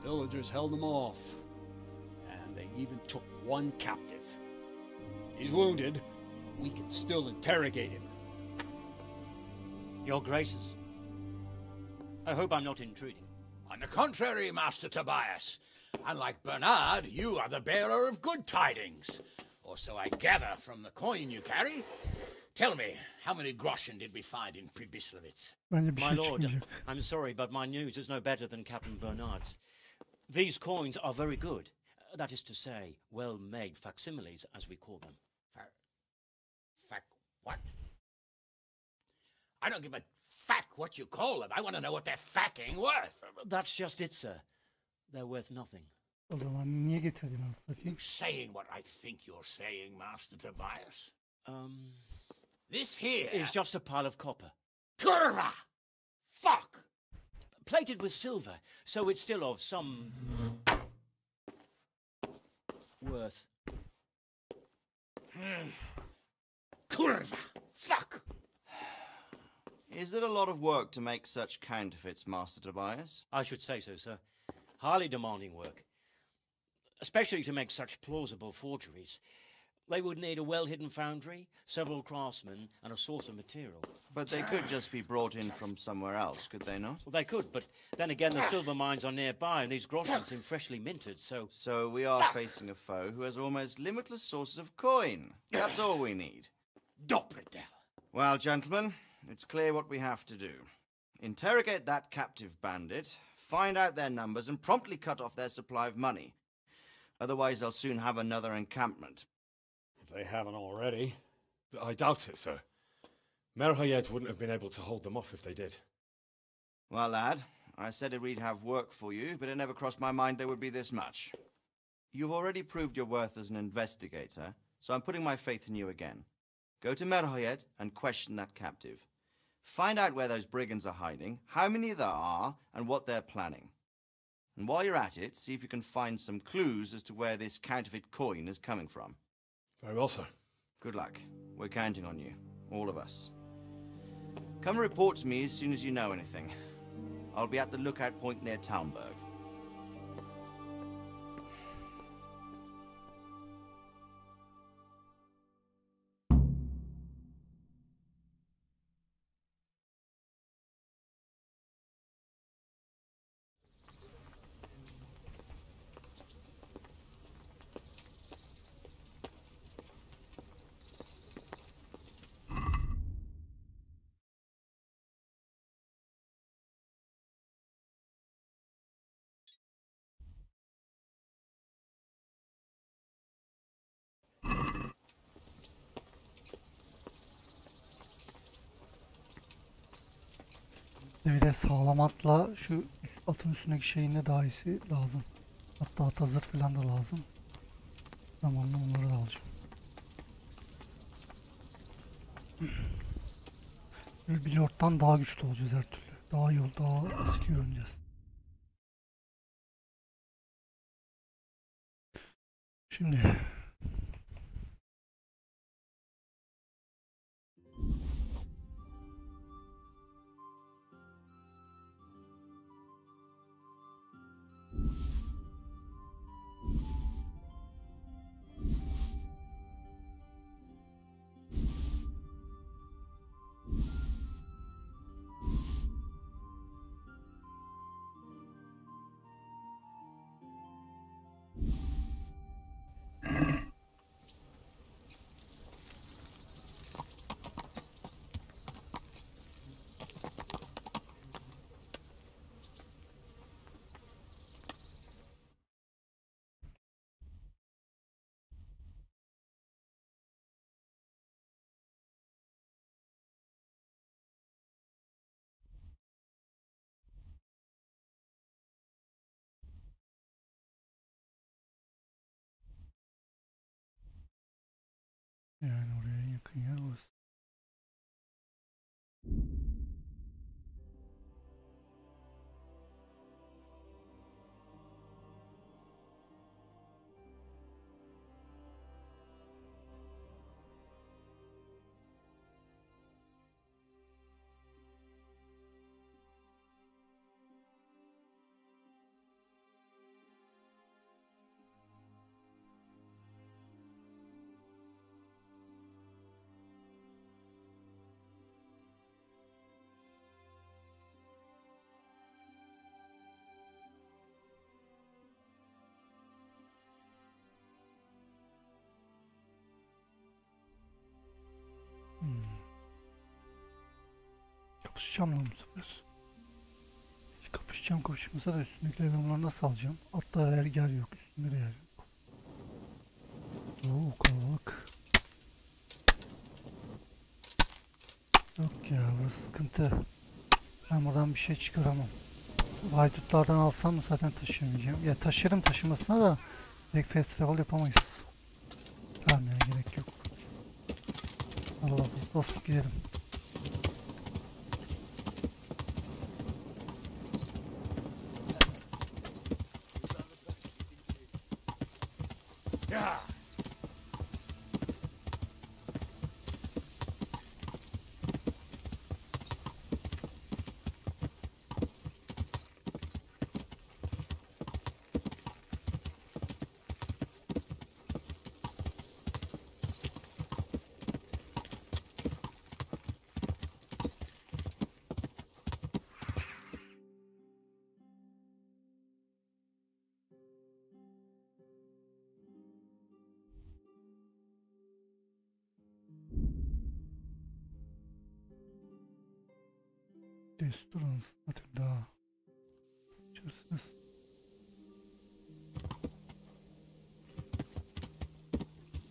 The villagers held them off. And they even took 1 captive. He's wounded, but we can still interrogate him. Your Graces, I hope I'm not intruding. On the contrary, Master Tobias. Unlike Bernard, you are the bearer of good tidings. Or so I gather from the coin you carry. Tell me, how many groschen did we find in Pribyslavitz? My lord, I'm sorry, but my news is no better than Captain Bernard's. These coins are very good. That is to say, well-made facsimiles, as we call them. What? I don't give a fuck what you call them. I want to know what they're fucking worth. That's just it, sir. They're worth nothing. O zaman niye getirdin hastayı? You saying what I think you're saying, Master Tobias? This here is just a pile of copper. Kurva! Fuck! Plated with silver, so it's still of some worth. Kurva! Fuck! Is it a lot of work to make such counterfeits, Master Tobias? I should say so, sir. Highly demanding work. Especially to make such plausible forgeries. They would need a well-hidden foundry, several craftsmen, and a source of material. But they could just be brought in from somewhere else, could they not? Well, they could, but then again, the silver mines are nearby, and these groschen seem freshly minted, so... So we are facing a foe who has almost limitless sources of coin. That's all we need. Doppelder. Well, gentlemen, it's clear what we have to do. Interrogate that captive bandit, find out their numbers, and promptly cut off their supply of money. Otherwise, they'll soon have another encampment. If they haven't already. But I doubt it, sir. Merhayed wouldn't have been able to hold them off if they did. Well, lad, I said we'd have work for you, but it never crossed my mind there would be this much. You've already proved your worth as an investigator, so I'm putting my faith in you again. Go to Merhayed and question that captive. Find out where those brigands are hiding, how many there are, and what they're planning. And while you're at it, see if you can find some clues as to where this counterfeit coin is coming from. Very well, sir. Good luck. We're counting on you. All of us. Come report to me as soon as you know anything. I'll be at the lookout point near Talmberg. Bir de sağlam atla şu atın üstündeki şeyin de daha iyisi lazım. Hatta at hazır falan da lazım. Zamanla onları da alacağım. Bir lord'dan daha güçlü olacağız her türlü. Daha iyi ol, daha eski görüneceğiz. Şimdi yani oraya yakın yer orası. Kapışacağım lan bu sefer. Kapışmasa da üstündekileri ben bunları nasıl alacağım? Hatta yer yok, üstünde yer yok. Oo, kalabalık. Yok ya, burası sıkıntı. Ben buradan bir şey çıkaramam. Haydutlardan alsam mı zaten taşıyamayacağım. Ya taşırım taşımasına da direkt fast travel yapamayız. Vermeye gerek yok. Allah basıp gidelim. Yeah. Durun, hadi daha. Çözsünüz.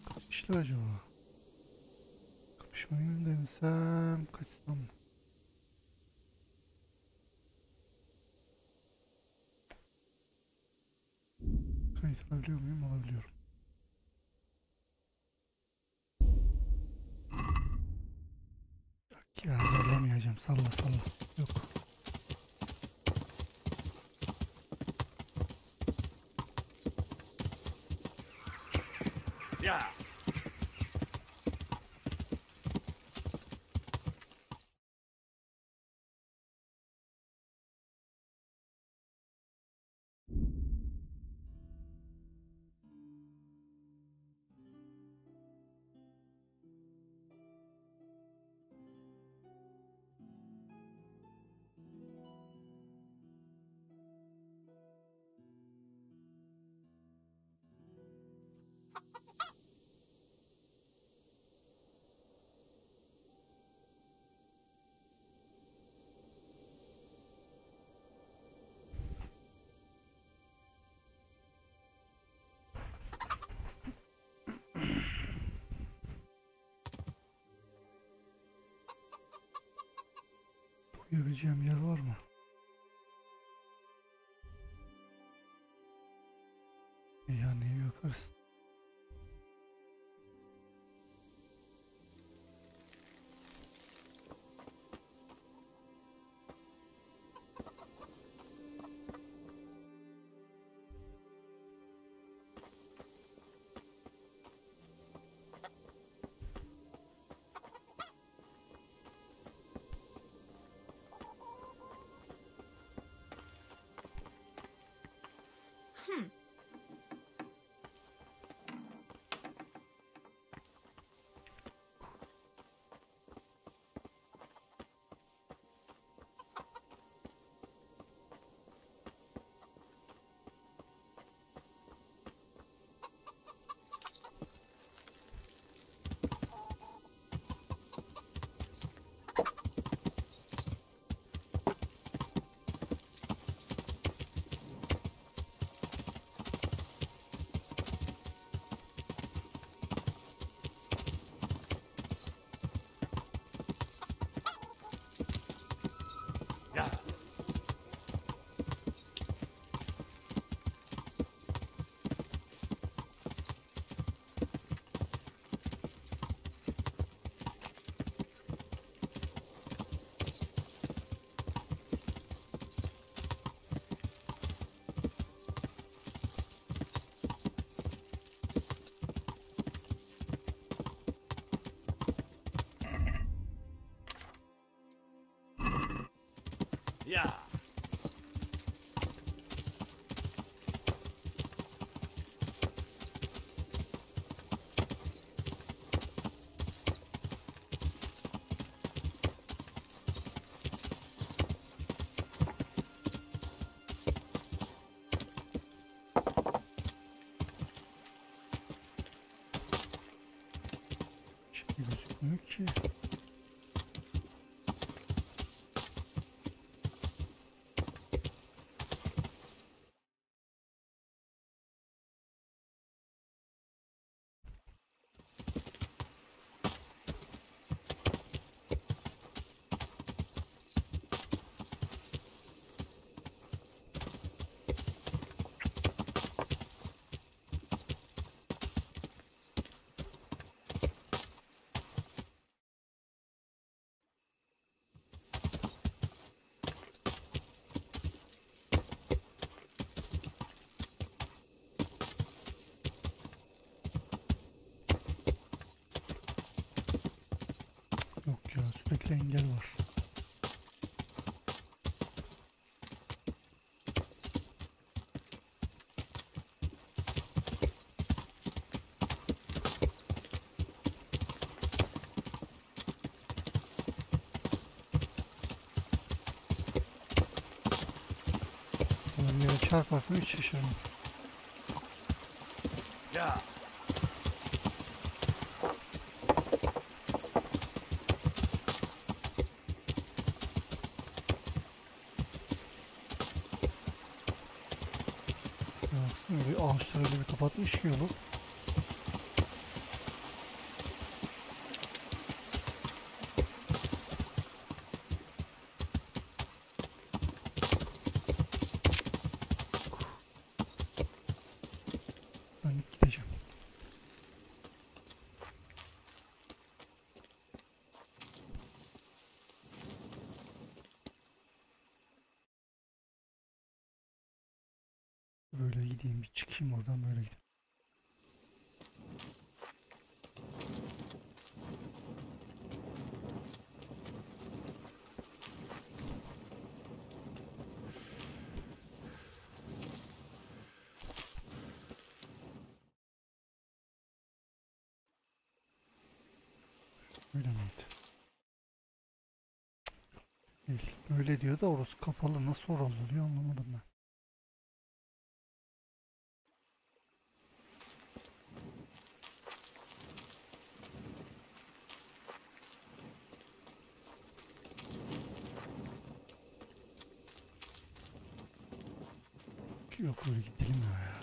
Kaçmışlar acaba? Kapışmayı mı denesem, kaçsam mı? Kayıt alabiliyor muyum? Alabiliyorum. Yok ya, zorlamayacağım. Salla salla. Yok. Yeah. Uyuyabileceğim yer var mı? Yani yakarız. Yeah. Şey gözükmüyor ki. Sürekli engel var. Yere çarparsam hiç şaşırmam. Ya. Böyle ağaçları öyle bir kapatmış ki yolu. Dönüp gideceğim. Böyle gideyim, bir çıkayım oradan, böyle gideyim. Öyle miydi? Değil. Böyle diyor da orası kapalı. Nasıl oralı oluyor anlamadım ben. Yok öyle gidilmiyor ya.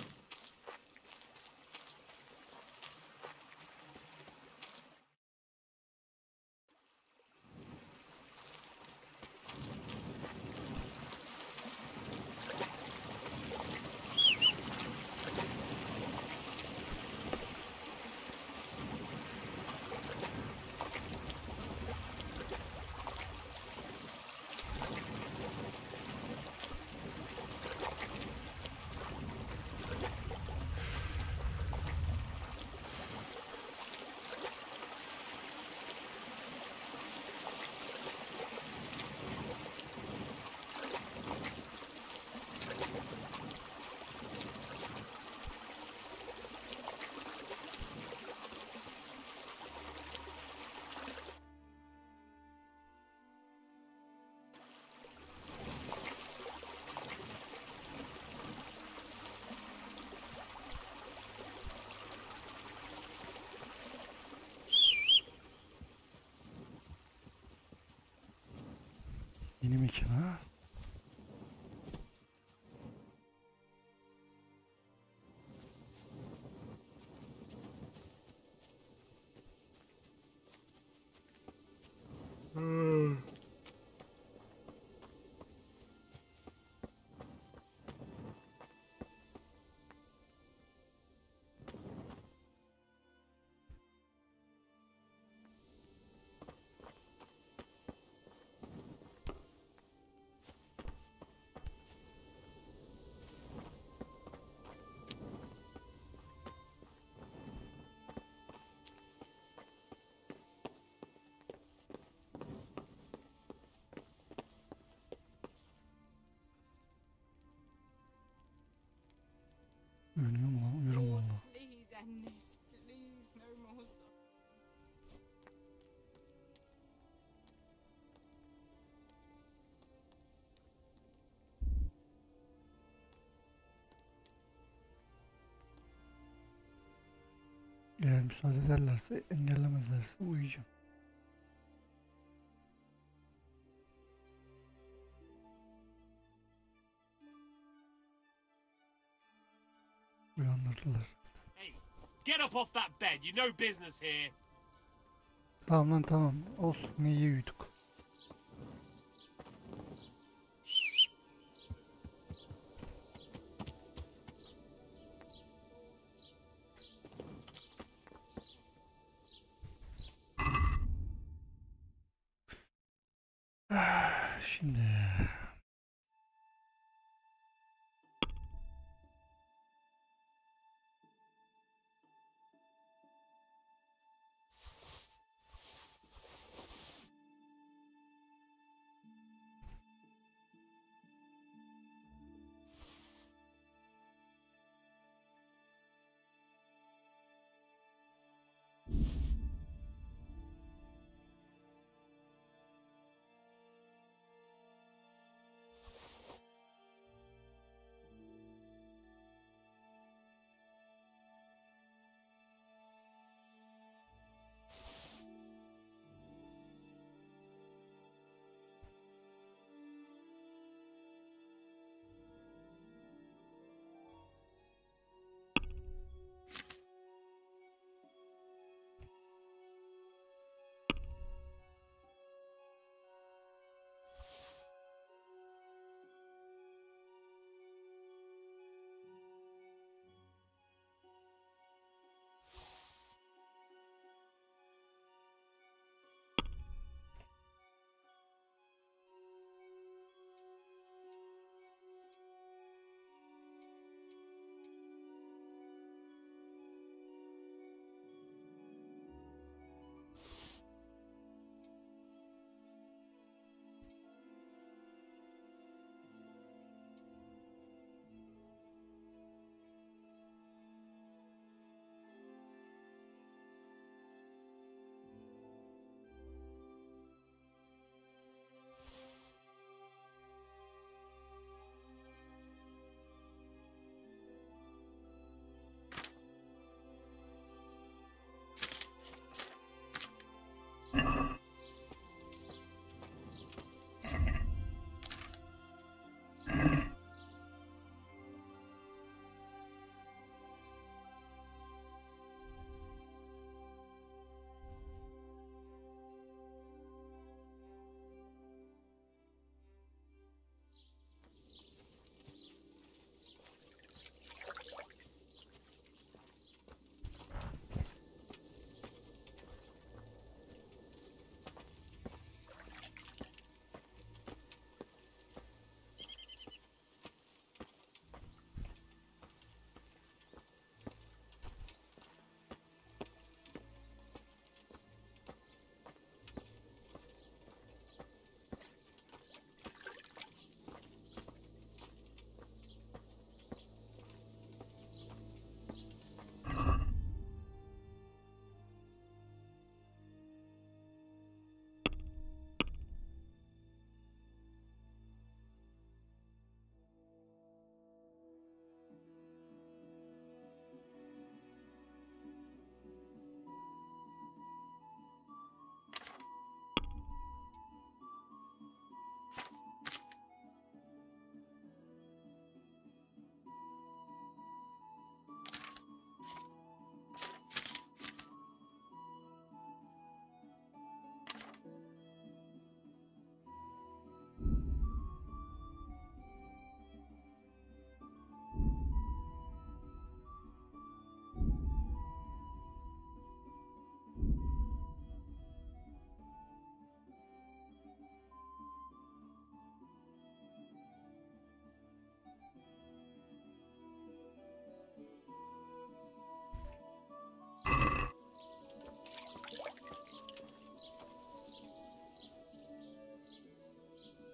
Yeni mekan ha? Ölüyor mu lan? Uyurum valla. Please end this. Please, no more. Eğer müsaade ederlerse, engellemezlerse uyuyacağım. Uyandırdılar. Hey, get up off that bed. You no business here. Tamam lan tamam. Olsun. Ne iyi uyuduk. Şimdi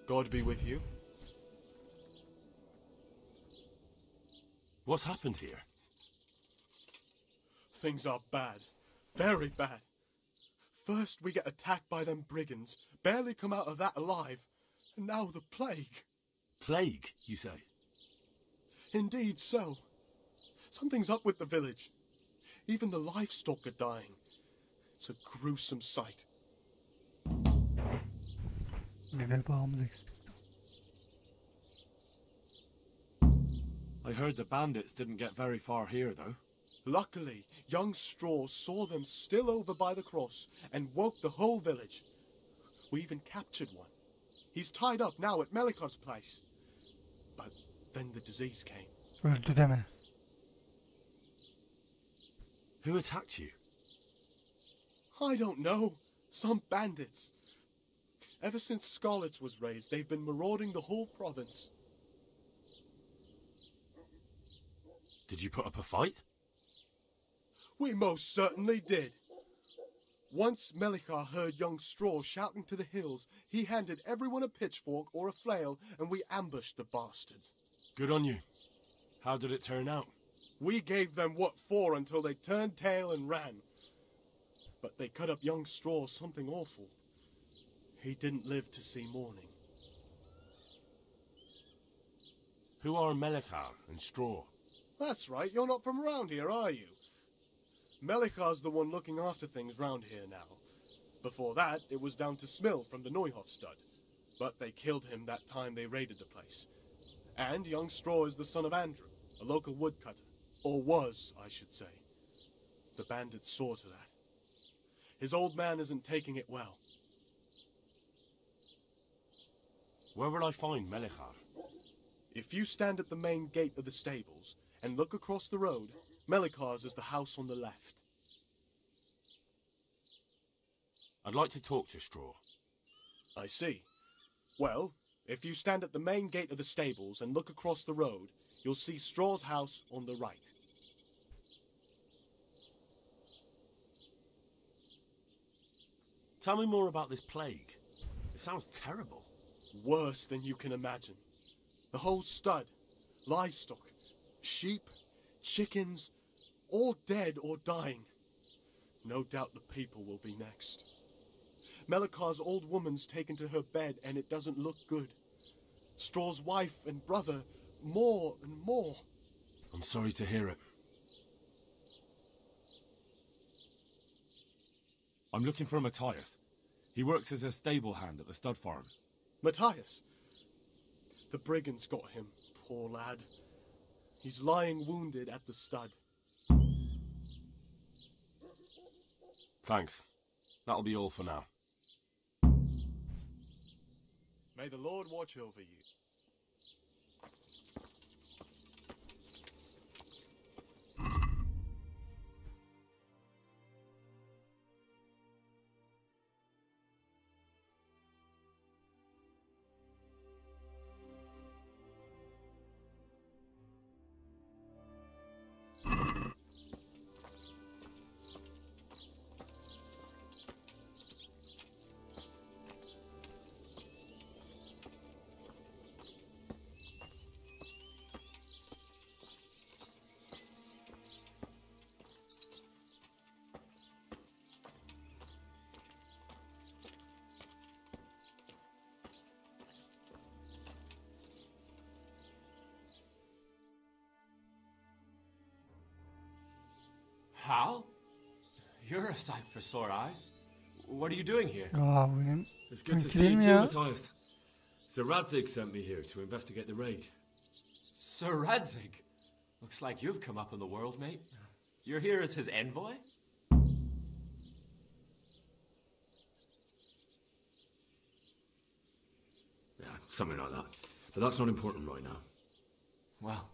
God be with you. What's happened here? Things are bad. Very bad. First we get attacked by them brigands, barely come out of that alive, and now the plague. Plague, you say? Indeed so. Something's up with the village. Even the livestock are dying. It's a gruesome sight. I heard the bandits didn't get very far here, though. Luckily, young Straw saw them still over by the cross and woke the whole village. We even captured one. He's tied up now at Melikar's place. But then the disease came. ÖLDÜRDÜM. Who attacked you? I don't know. Some bandits. Ever since Scarlet's was raised, they've been marauding the whole province. Did you put up a fight? We most certainly did. Once Melikar heard young Straw shouting to the hills, he handed everyone a pitchfork or a flail, and we ambushed the bastards. Good on you. How did it turn out? We gave them what for until they turned tail and ran. But they cut up young Straw something awful. He didn't live to see morning. Who are Melikar and Straw? That's right, you're not from around here, are you? Melikar's the one looking after things round here now. Before that, it was down to Smill from the Neuhof stud. But they killed him that time they raided the place. And young Straw is the son of Andrew, a local woodcutter. Or was, I should say. The bandits saw to that. His old man isn't taking it well. Where will I find Melikar? If you stand at the main gate of the stables and look across the road, Melikar's is the house on the left. I'd like to talk to Straw. I see. Well, if you stand at the main gate of the stables and look across the road, you'll see Straw's house on the right. Tell me more about this plague. It sounds terrible. Worse than you can imagine. The whole stud, livestock, sheep, chickens, all dead or dying. No doubt the people will be next. Melikar's old woman's taken to her bed and it doesn't look good. Straw's wife and brother, more and more. I'm sorry to hear it. I'm looking for Matthias. He works as a stable hand at the stud farm. Matthias? The brigands got him, poor lad. He's lying wounded at the stud. Thanks. That'll be all for now. May the Lord watch over you. Hal? You're a sight for sore eyes. What are you doing here? It's good to see you too, Matthias. Sir Radzig sent me here to investigate the raid. Sir Radzig? Looks like you've come up in the world, mate. You're here as his envoy? Yeah, something like that. But that's not important right now. Well,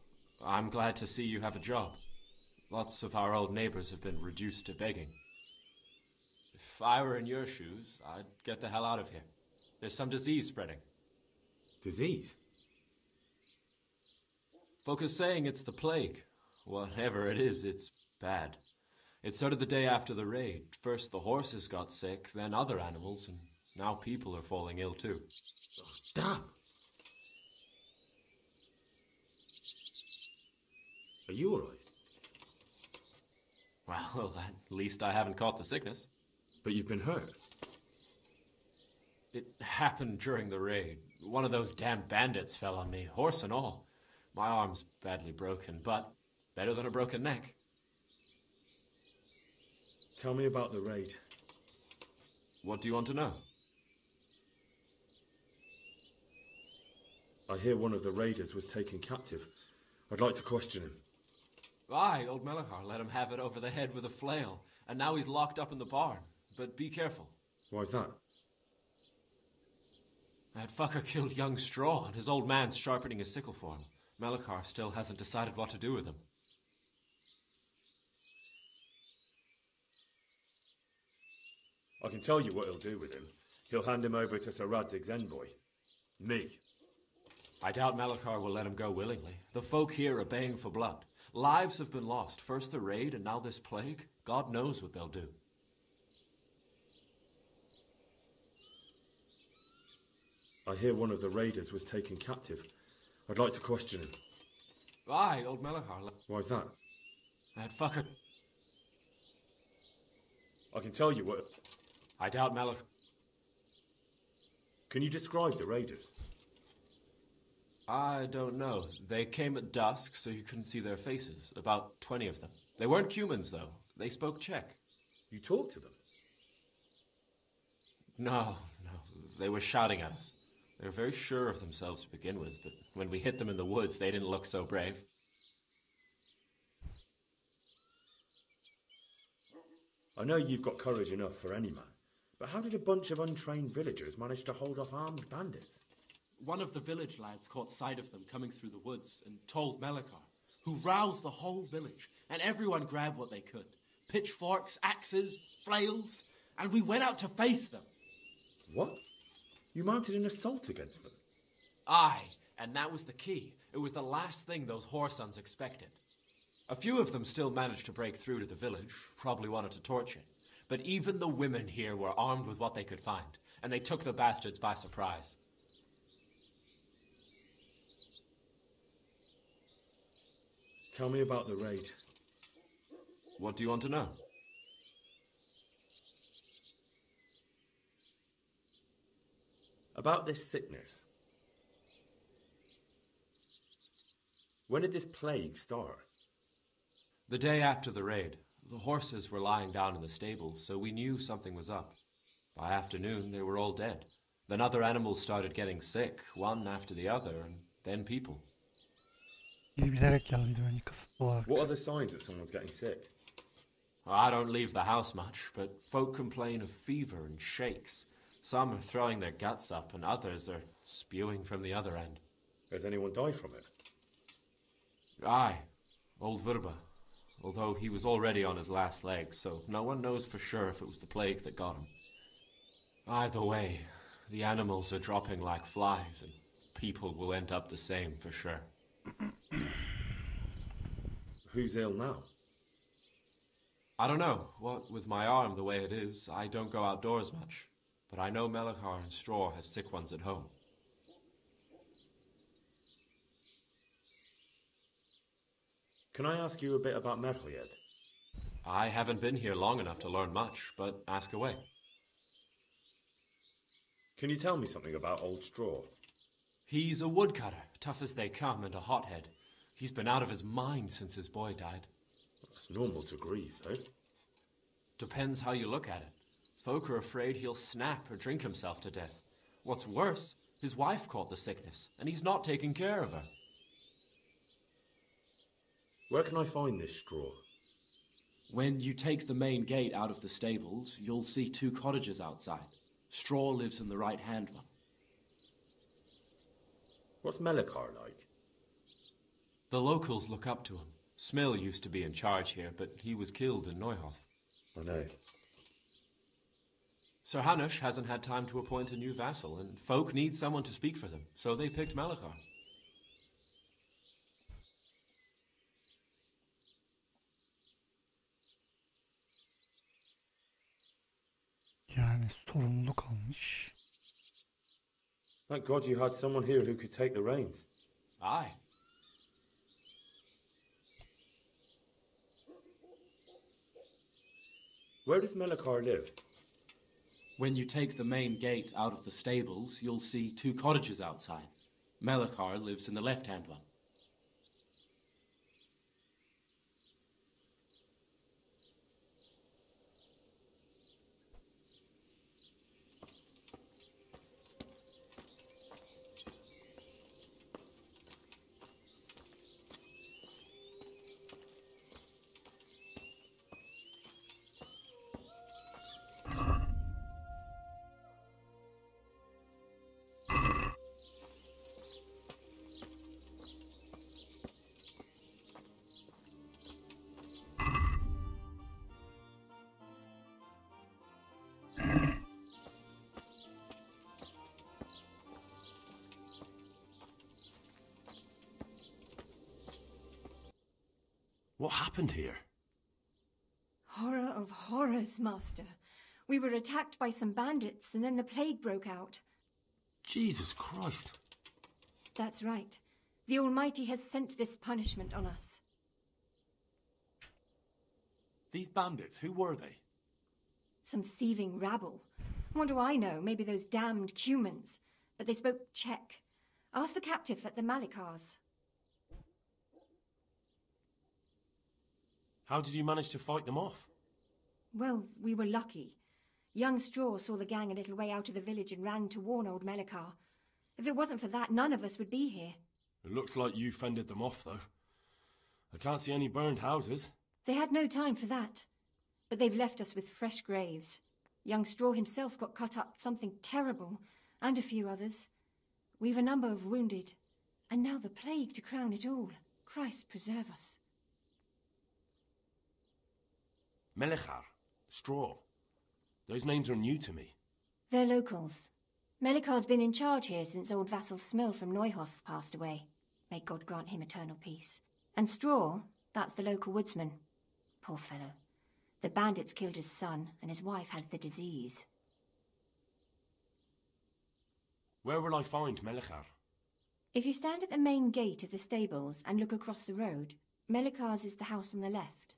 I'm glad to see you have a job. Lots of our old neighbors have been reduced to begging. If I were in your shoes, I'd get the hell out of here. There's some disease spreading. Disease? Folk are saying it's the plague. Whatever it is, it's bad. It started the day after the raid. First the horses got sick, then other animals, and Now people are falling ill too. Oh, damn! Are you alright? Well, at least I haven't caught the sickness. But you've been hurt? It happened during the raid. One of those damn bandits fell on me, horse and all. My arm's badly broken, but better than a broken neck. Tell me about the raid. What do you want to know? I hear one of the raiders was taken captive. I'd like to question him. Aye, old Melechar let him have it over the head with a flail, and now he's locked up in the barn. But be careful. Why's that? That fucker killed young Straw, and his old man's sharpening his sickle for him. Melechar still hasn't decided what to do with him. I can tell you what he'll do with him. He'll hand him over to Sir Radzig's envoy. Me. I doubt Melechar will let him go willingly. The folk here are baying for blood. Lives have been lost. First the raid, and now this plague. God knows what they'll do. I hear one of the raiders was taken captive. I'd like to question him. Aye, old Melechar. Why's that? That fucker... I can tell you what... I doubt Melechar... Can you describe the raiders? I don't know. They came at dusk, so you couldn't see their faces. About 20 of them. They weren't humans, though. They spoke Czech. You talked to them? No. They were shouting at us. They were very sure of themselves to begin with, but when we hit them in the woods, they didn't look so brave. I know you've got courage enough for any man, but how did a bunch of untrained villagers manage to hold off armed bandits? One of the village lads caught sight of them coming through the woods and told Melechar, who roused the whole village, and everyone grabbed what they could. Pitchforks, axes, flails, and we went out to face them. What? You mounted an assault against them? Aye, and that was the key. It was the last thing those whoresons expected. A few of them still managed to break through to the village, probably wanted to torch it. But even the women here were armed with what they could find, and they took the bastards by surprise. Tell me about the raid. What do you want to know? About this sickness. When did this plague start? The day after the raid. The horses were lying down in the stable, so we knew something was up. By afternoon, they were all dead. Then other animals started getting sick, one after the other, and then people. What are the signs that someone's getting sick? I don't leave the house much, but folk complain of fever and shakes. Some are throwing their guts up, and others are spewing from the other end. Has anyone died from it? Aye, old Verba. Although he was already on his last legs, so no one knows for sure if it was the plague that got him. Either way, the animals are dropping like flies, and people will end up the same for sure. Who's ill now? I don't know. What with my arm the way it is, I don't go outdoors much. But I know Melechar and Straw has sick ones at home. Can I ask you a bit about Merhojed? I haven't been here long enough to learn much, but ask away. Can you tell me something about Old Straw? He's a woodcutter, tough as they come, and a hothead. He's been out of his mind since his boy died. That's normal to grief, eh? Depends how you look at it. Folk are afraid he'll snap or drink himself to death. What's worse, his wife caught the sickness, and he's not taking care of her. Where can I find this Straw? When you take the main gate out of the stables, you'll see 2 cottages outside. Straw lives in the right-hand one. What's Melechar like? The locals look up to him. Smill used to be in charge here, but he was killed in Neuhof. I know. Sir Hanush hasn't had time to appoint a new vassal, and folk need someone to speak for them, so they picked Melechar. Yani Yani sorumluluk almış. Thank God you had someone here who could take the reins. Aye. Where does Melikar live? When you take the main gate out of the stables, you'll see 2 cottages outside. Melikar lives in the left-hand one. What happened here? Horror of horrors, Master. We were attacked by some bandits and then the plague broke out. Jesus Christ. That's right. The Almighty has sent this punishment on us. These bandits, who were they? Some thieving rabble. What do I know? Maybe those damned Cumans. But they spoke Czech. Ask the captive at the Malikars. How did you manage to fight them off? Well, we were lucky. Young Straw saw the gang a little way out of the village and ran to warn old Melikar. If it wasn't for that, none of us would be here. It looks like you fended them off, though. I can't see any burned houses. They had no time for that. But they've left us with fresh graves. Young Straw himself got cut up something terrible, and a few others. We've a number of wounded. And now the plague to crown it all. Christ preserve us. Melikar, Straw. Those names are new to me. They're locals. Melikar's been in charge here since old vassal Smil from Neuhof passed away. May God grant him eternal peace. And Straw, that's the local woodsman. Poor fellow. The bandits killed his son, and his wife has the disease. Where will I find Melikar? If you stand at the main gate of the stables and look across the road, Melikar's is the house on the left.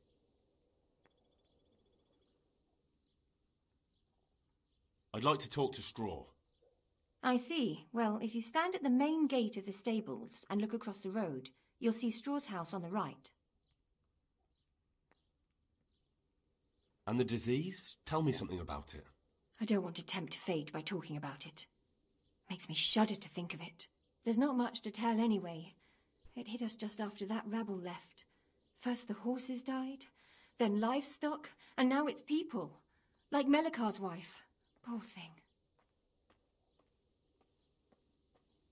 I'd like to talk to Straw. I see. Well, if you stand at the main gate of the stables and look across the road, you'll see Straw's house on the right. And the disease? Tell me something about it. I don't want to tempt fate by talking about it. Makes me shudder to think of it. There's not much to tell anyway. It hit us just after that rabble left. First the horses died, then livestock, and now it's people. Like Melikar's wife. Poor thing.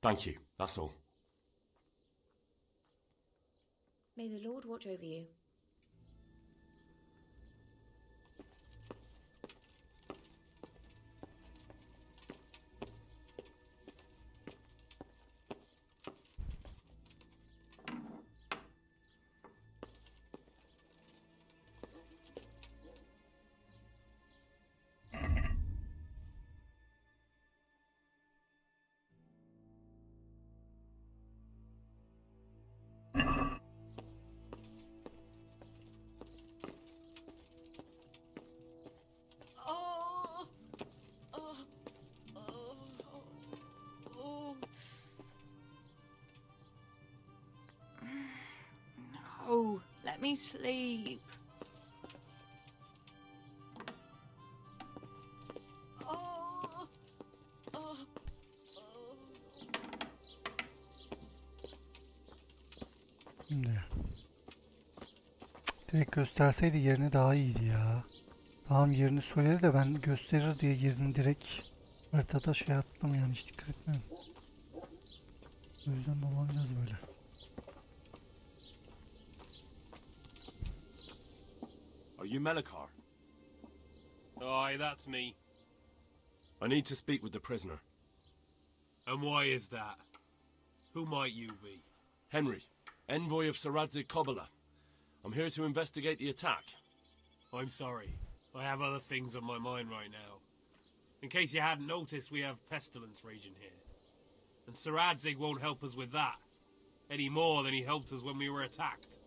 Thank you, that's all. May the Lord watch over you. Oh, let me sleep. Şimdi. Direkt gösterseydi yerini daha iyiydi ya. Tamam yerini söyledi de ben gösterir diye yerini direkt haritada şey yaptım yani hiç dikkat etmedim. O yüzden dolanacağız böyle. Are you Melikar? Aye, that's me. I need to speak with the prisoner. And why is that? Who might you be? Henry, envoy of Saradzi Kobala. I'm here to investigate the attack. I'm sorry. I have other things on my mind right now. In case you hadn't noticed, we have pestilence raging here. And Sir Adzig won't help us with that, any more than he helped us when we were attacked.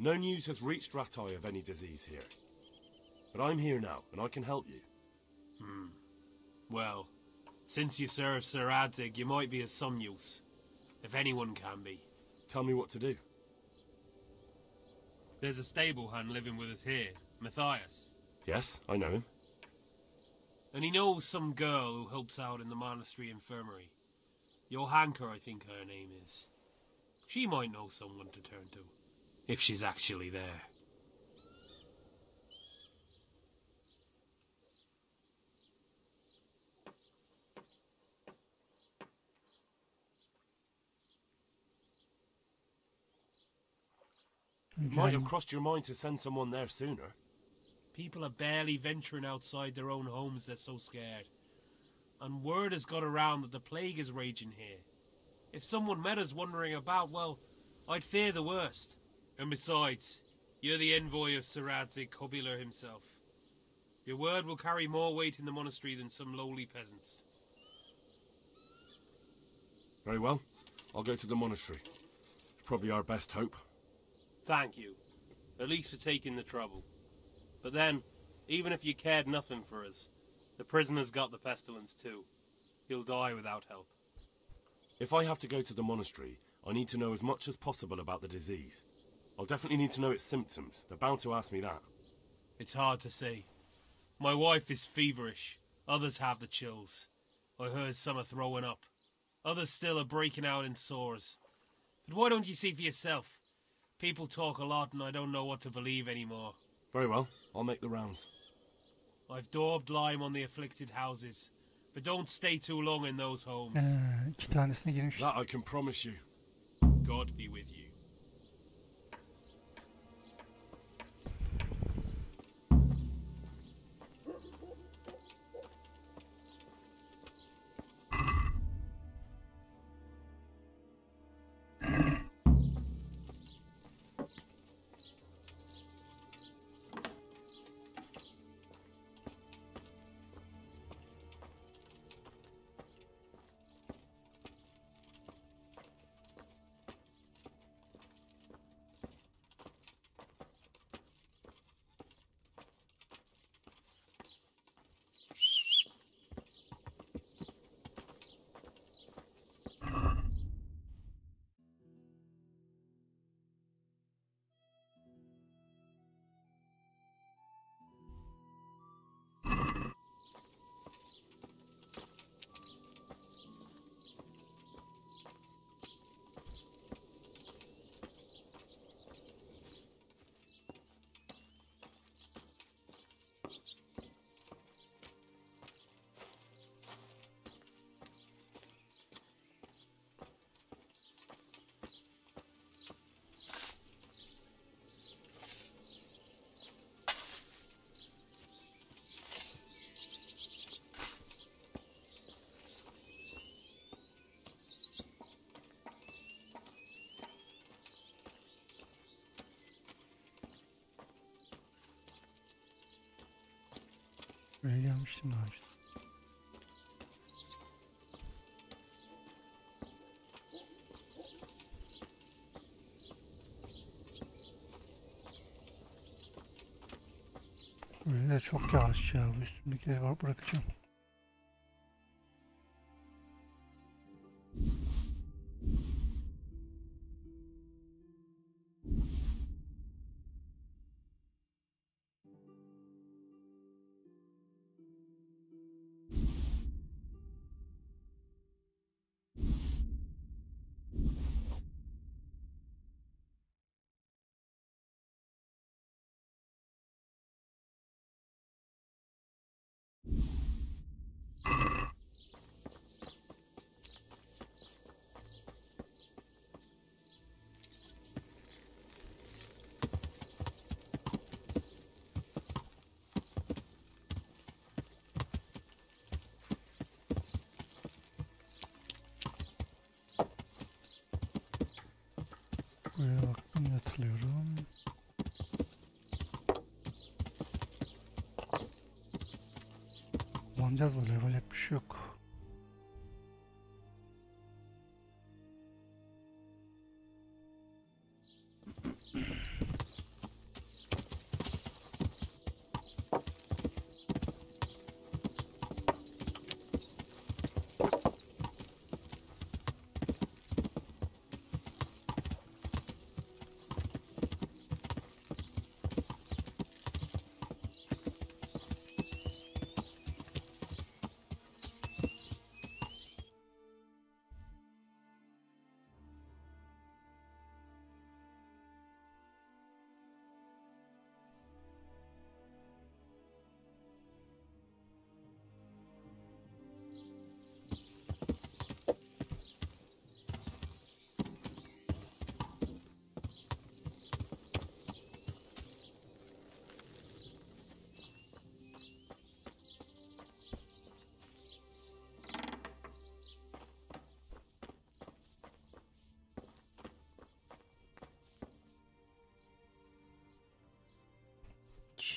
No news has reached Ratai of any disease here. But I'm here now, and I can help you. Well, since you serve Sir Adzig, you might be of some use. If anyone can be. Tell me what to do. There's a stable hand living with us here, Matthias. Yes, I know him. And he knows some girl who helps out in the monastery infirmary. Johanka, I think her name is. She might know someone to turn to, if she's actually there. It might have crossed your mind to send someone there sooner. People are barely venturing outside their own homes, they're so scared. And word has got around that the plague is raging here. If someone met us wandering about, well, I'd fear the worst. And besides, you're the envoy of Sir Adzig Kobyler himself. Your word will carry more weight in the monastery than some lowly peasants. Very well. I'll go to the monastery. It's probably our best hope. Thank you. At least for taking the trouble. But then, even if you cared nothing for us, the prisoner's got the pestilence too. He'll die without help. If I have to go to the monastery, I need to know as much as possible about the disease. I'll definitely need to know its symptoms. They're bound to ask me that. It's hard to say. My wife is feverish. Others have the chills. I heard some are throwing up. Others still are breaking out in sores. But why don't you see for yourself? People talk a lot and I don't know what to believe anymore. Very well. I'll make the rounds. I've daubed lime on the afflicted houses. But don't stay too long in those homes. İki tanesine girmiş. That I can promise you. God be with you. Buraya gelmiştim daha önce. Böyle çok yavaş ya. Bu üstündekileri var bırakacağım. Buraya baktım, yatılıyorum. Kazanacağız böyle, böyle bir şey yok.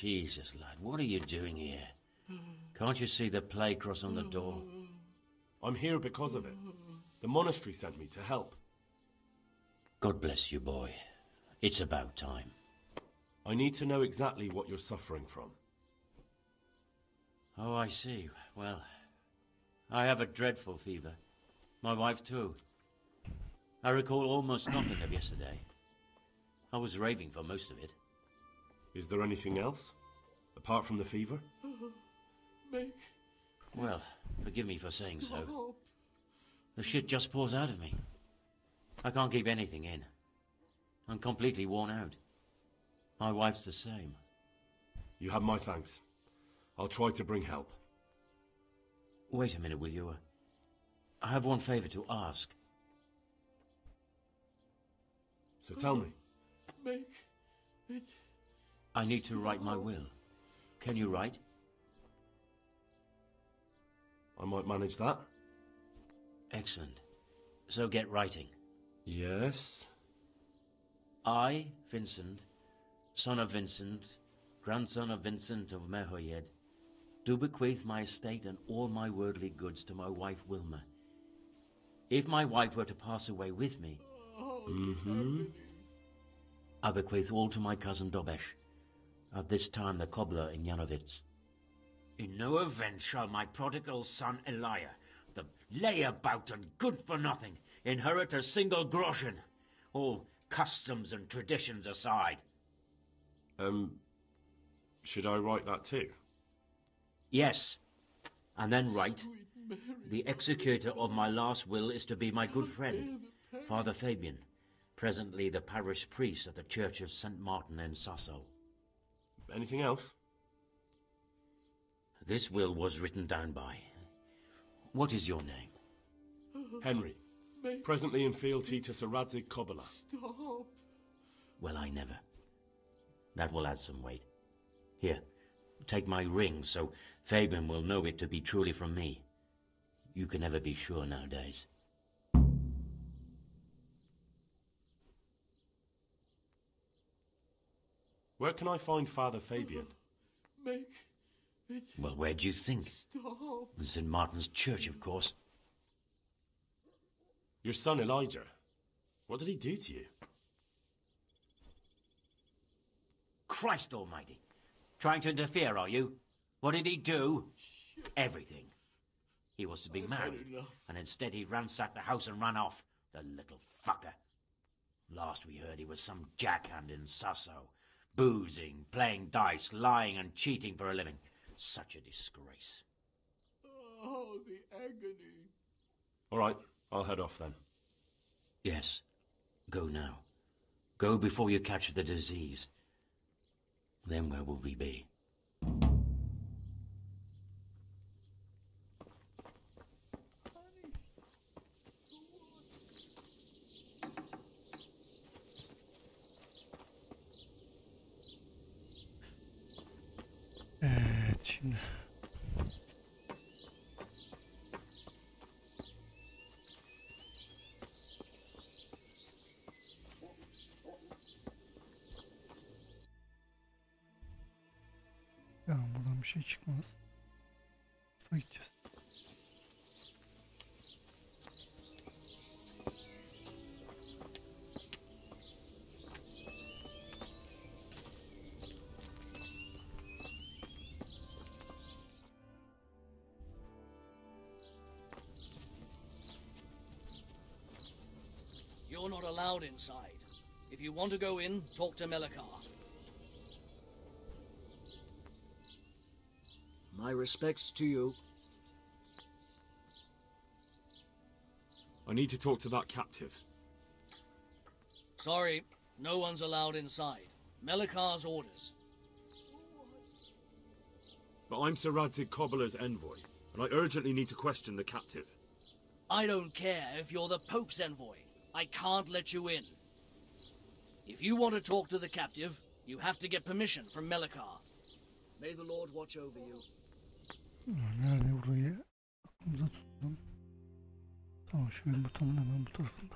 Jesus, lad, what are you doing here? Can't you see the plague cross on the door? I'm here because of it. The monastery sent me to help. God bless you, boy. It's about time. I need to know exactly what you're suffering from. Oh, I see. Well, I have a dreadful fever. My wife too. I recall almost nothing of yesterday. I was raving for most of it. Is there anything else? Apart from the fever? Well, forgive me for saying so. The shit just pours out of me. I can't keep anything in. I'm completely worn out. My wife's the same. You have my thanks. I'll try to bring help. Wait a minute, will you? I have one favor to ask. So tell me. I need to write my will. Can you write? I might manage that. Excellent. So get writing. Yes? I, Vincent, son of Vincent, grandson of Vincent of Merhoyed, do bequeath my estate and all my worldly goods to my wife Wilma. If my wife were to pass away with me, I bequeath all to my cousin Dobesh, at this time the cobbler in Janovitz. In no event shall my prodigal son Elia, the layabout and good-for-nothing, inherit a single groschen, all customs and traditions aside. Should I write that too? Yes, and then write, the executor of my last will is to be my good friend, Father Fabian, presently the parish priest at the Church of St. Martin in Sasso. Anything else? This will was written down by... What is your name? Henry. Presently in fealty to Sir Radzig Kobyla. Stop. Well, I never. That will add some weight. Here, take my ring so Fabian will know it to be truly from me. You can never be sure nowadays. Where can I find Father Fabian? Well, where do you think? Stop. In St. Martin's Church, of course. Your son Elijah. What did he do to you? Christ almighty. Trying to interfere, are you? What did he do? Shit. Everything. He was to be married, and instead he ransacked the house and ran off. The little fucker. Last we heard he was some jackhand in Sasso. Boozing, playing dice, lying and cheating for a living. Such a disgrace. Oh, the agony. All right, I'll head off then. Yes, go now. Go before you catch the disease. Then where will we be? Evet, şimdi ya buradan bir şey çıkmaz. tarafa gideceğiz. You're not allowed inside. If you want to go in, talk to Melikar. My respects to you. I need to talk to that captive. Sorry, no one's allowed inside. Melikar's orders. But I'm Sir Radzig Kobyla's envoy, and I urgently need to question the captive. I don't care if you're the Pope's envoy. I can't let you in. If you want to talk to the captive, you have to get permission from Melikar. May the Lord watch over you. Nerede burayı? Aklımıza tutalım. Tamam, şu yumurtanın hemen bu tarafında.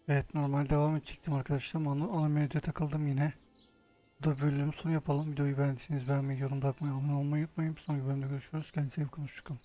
Evet, normal devam edecektim arkadaşlar. Ana menüde takıldım yine. Bu da bölüm sonu yapalım. Videoyu beğendiyseniz beğenmeyi, yorum bırakmayı, abone olmayı unutmayın. Sonraki bölümde görüşürüz. Kendinize iyi bakın. Hoşçakalın.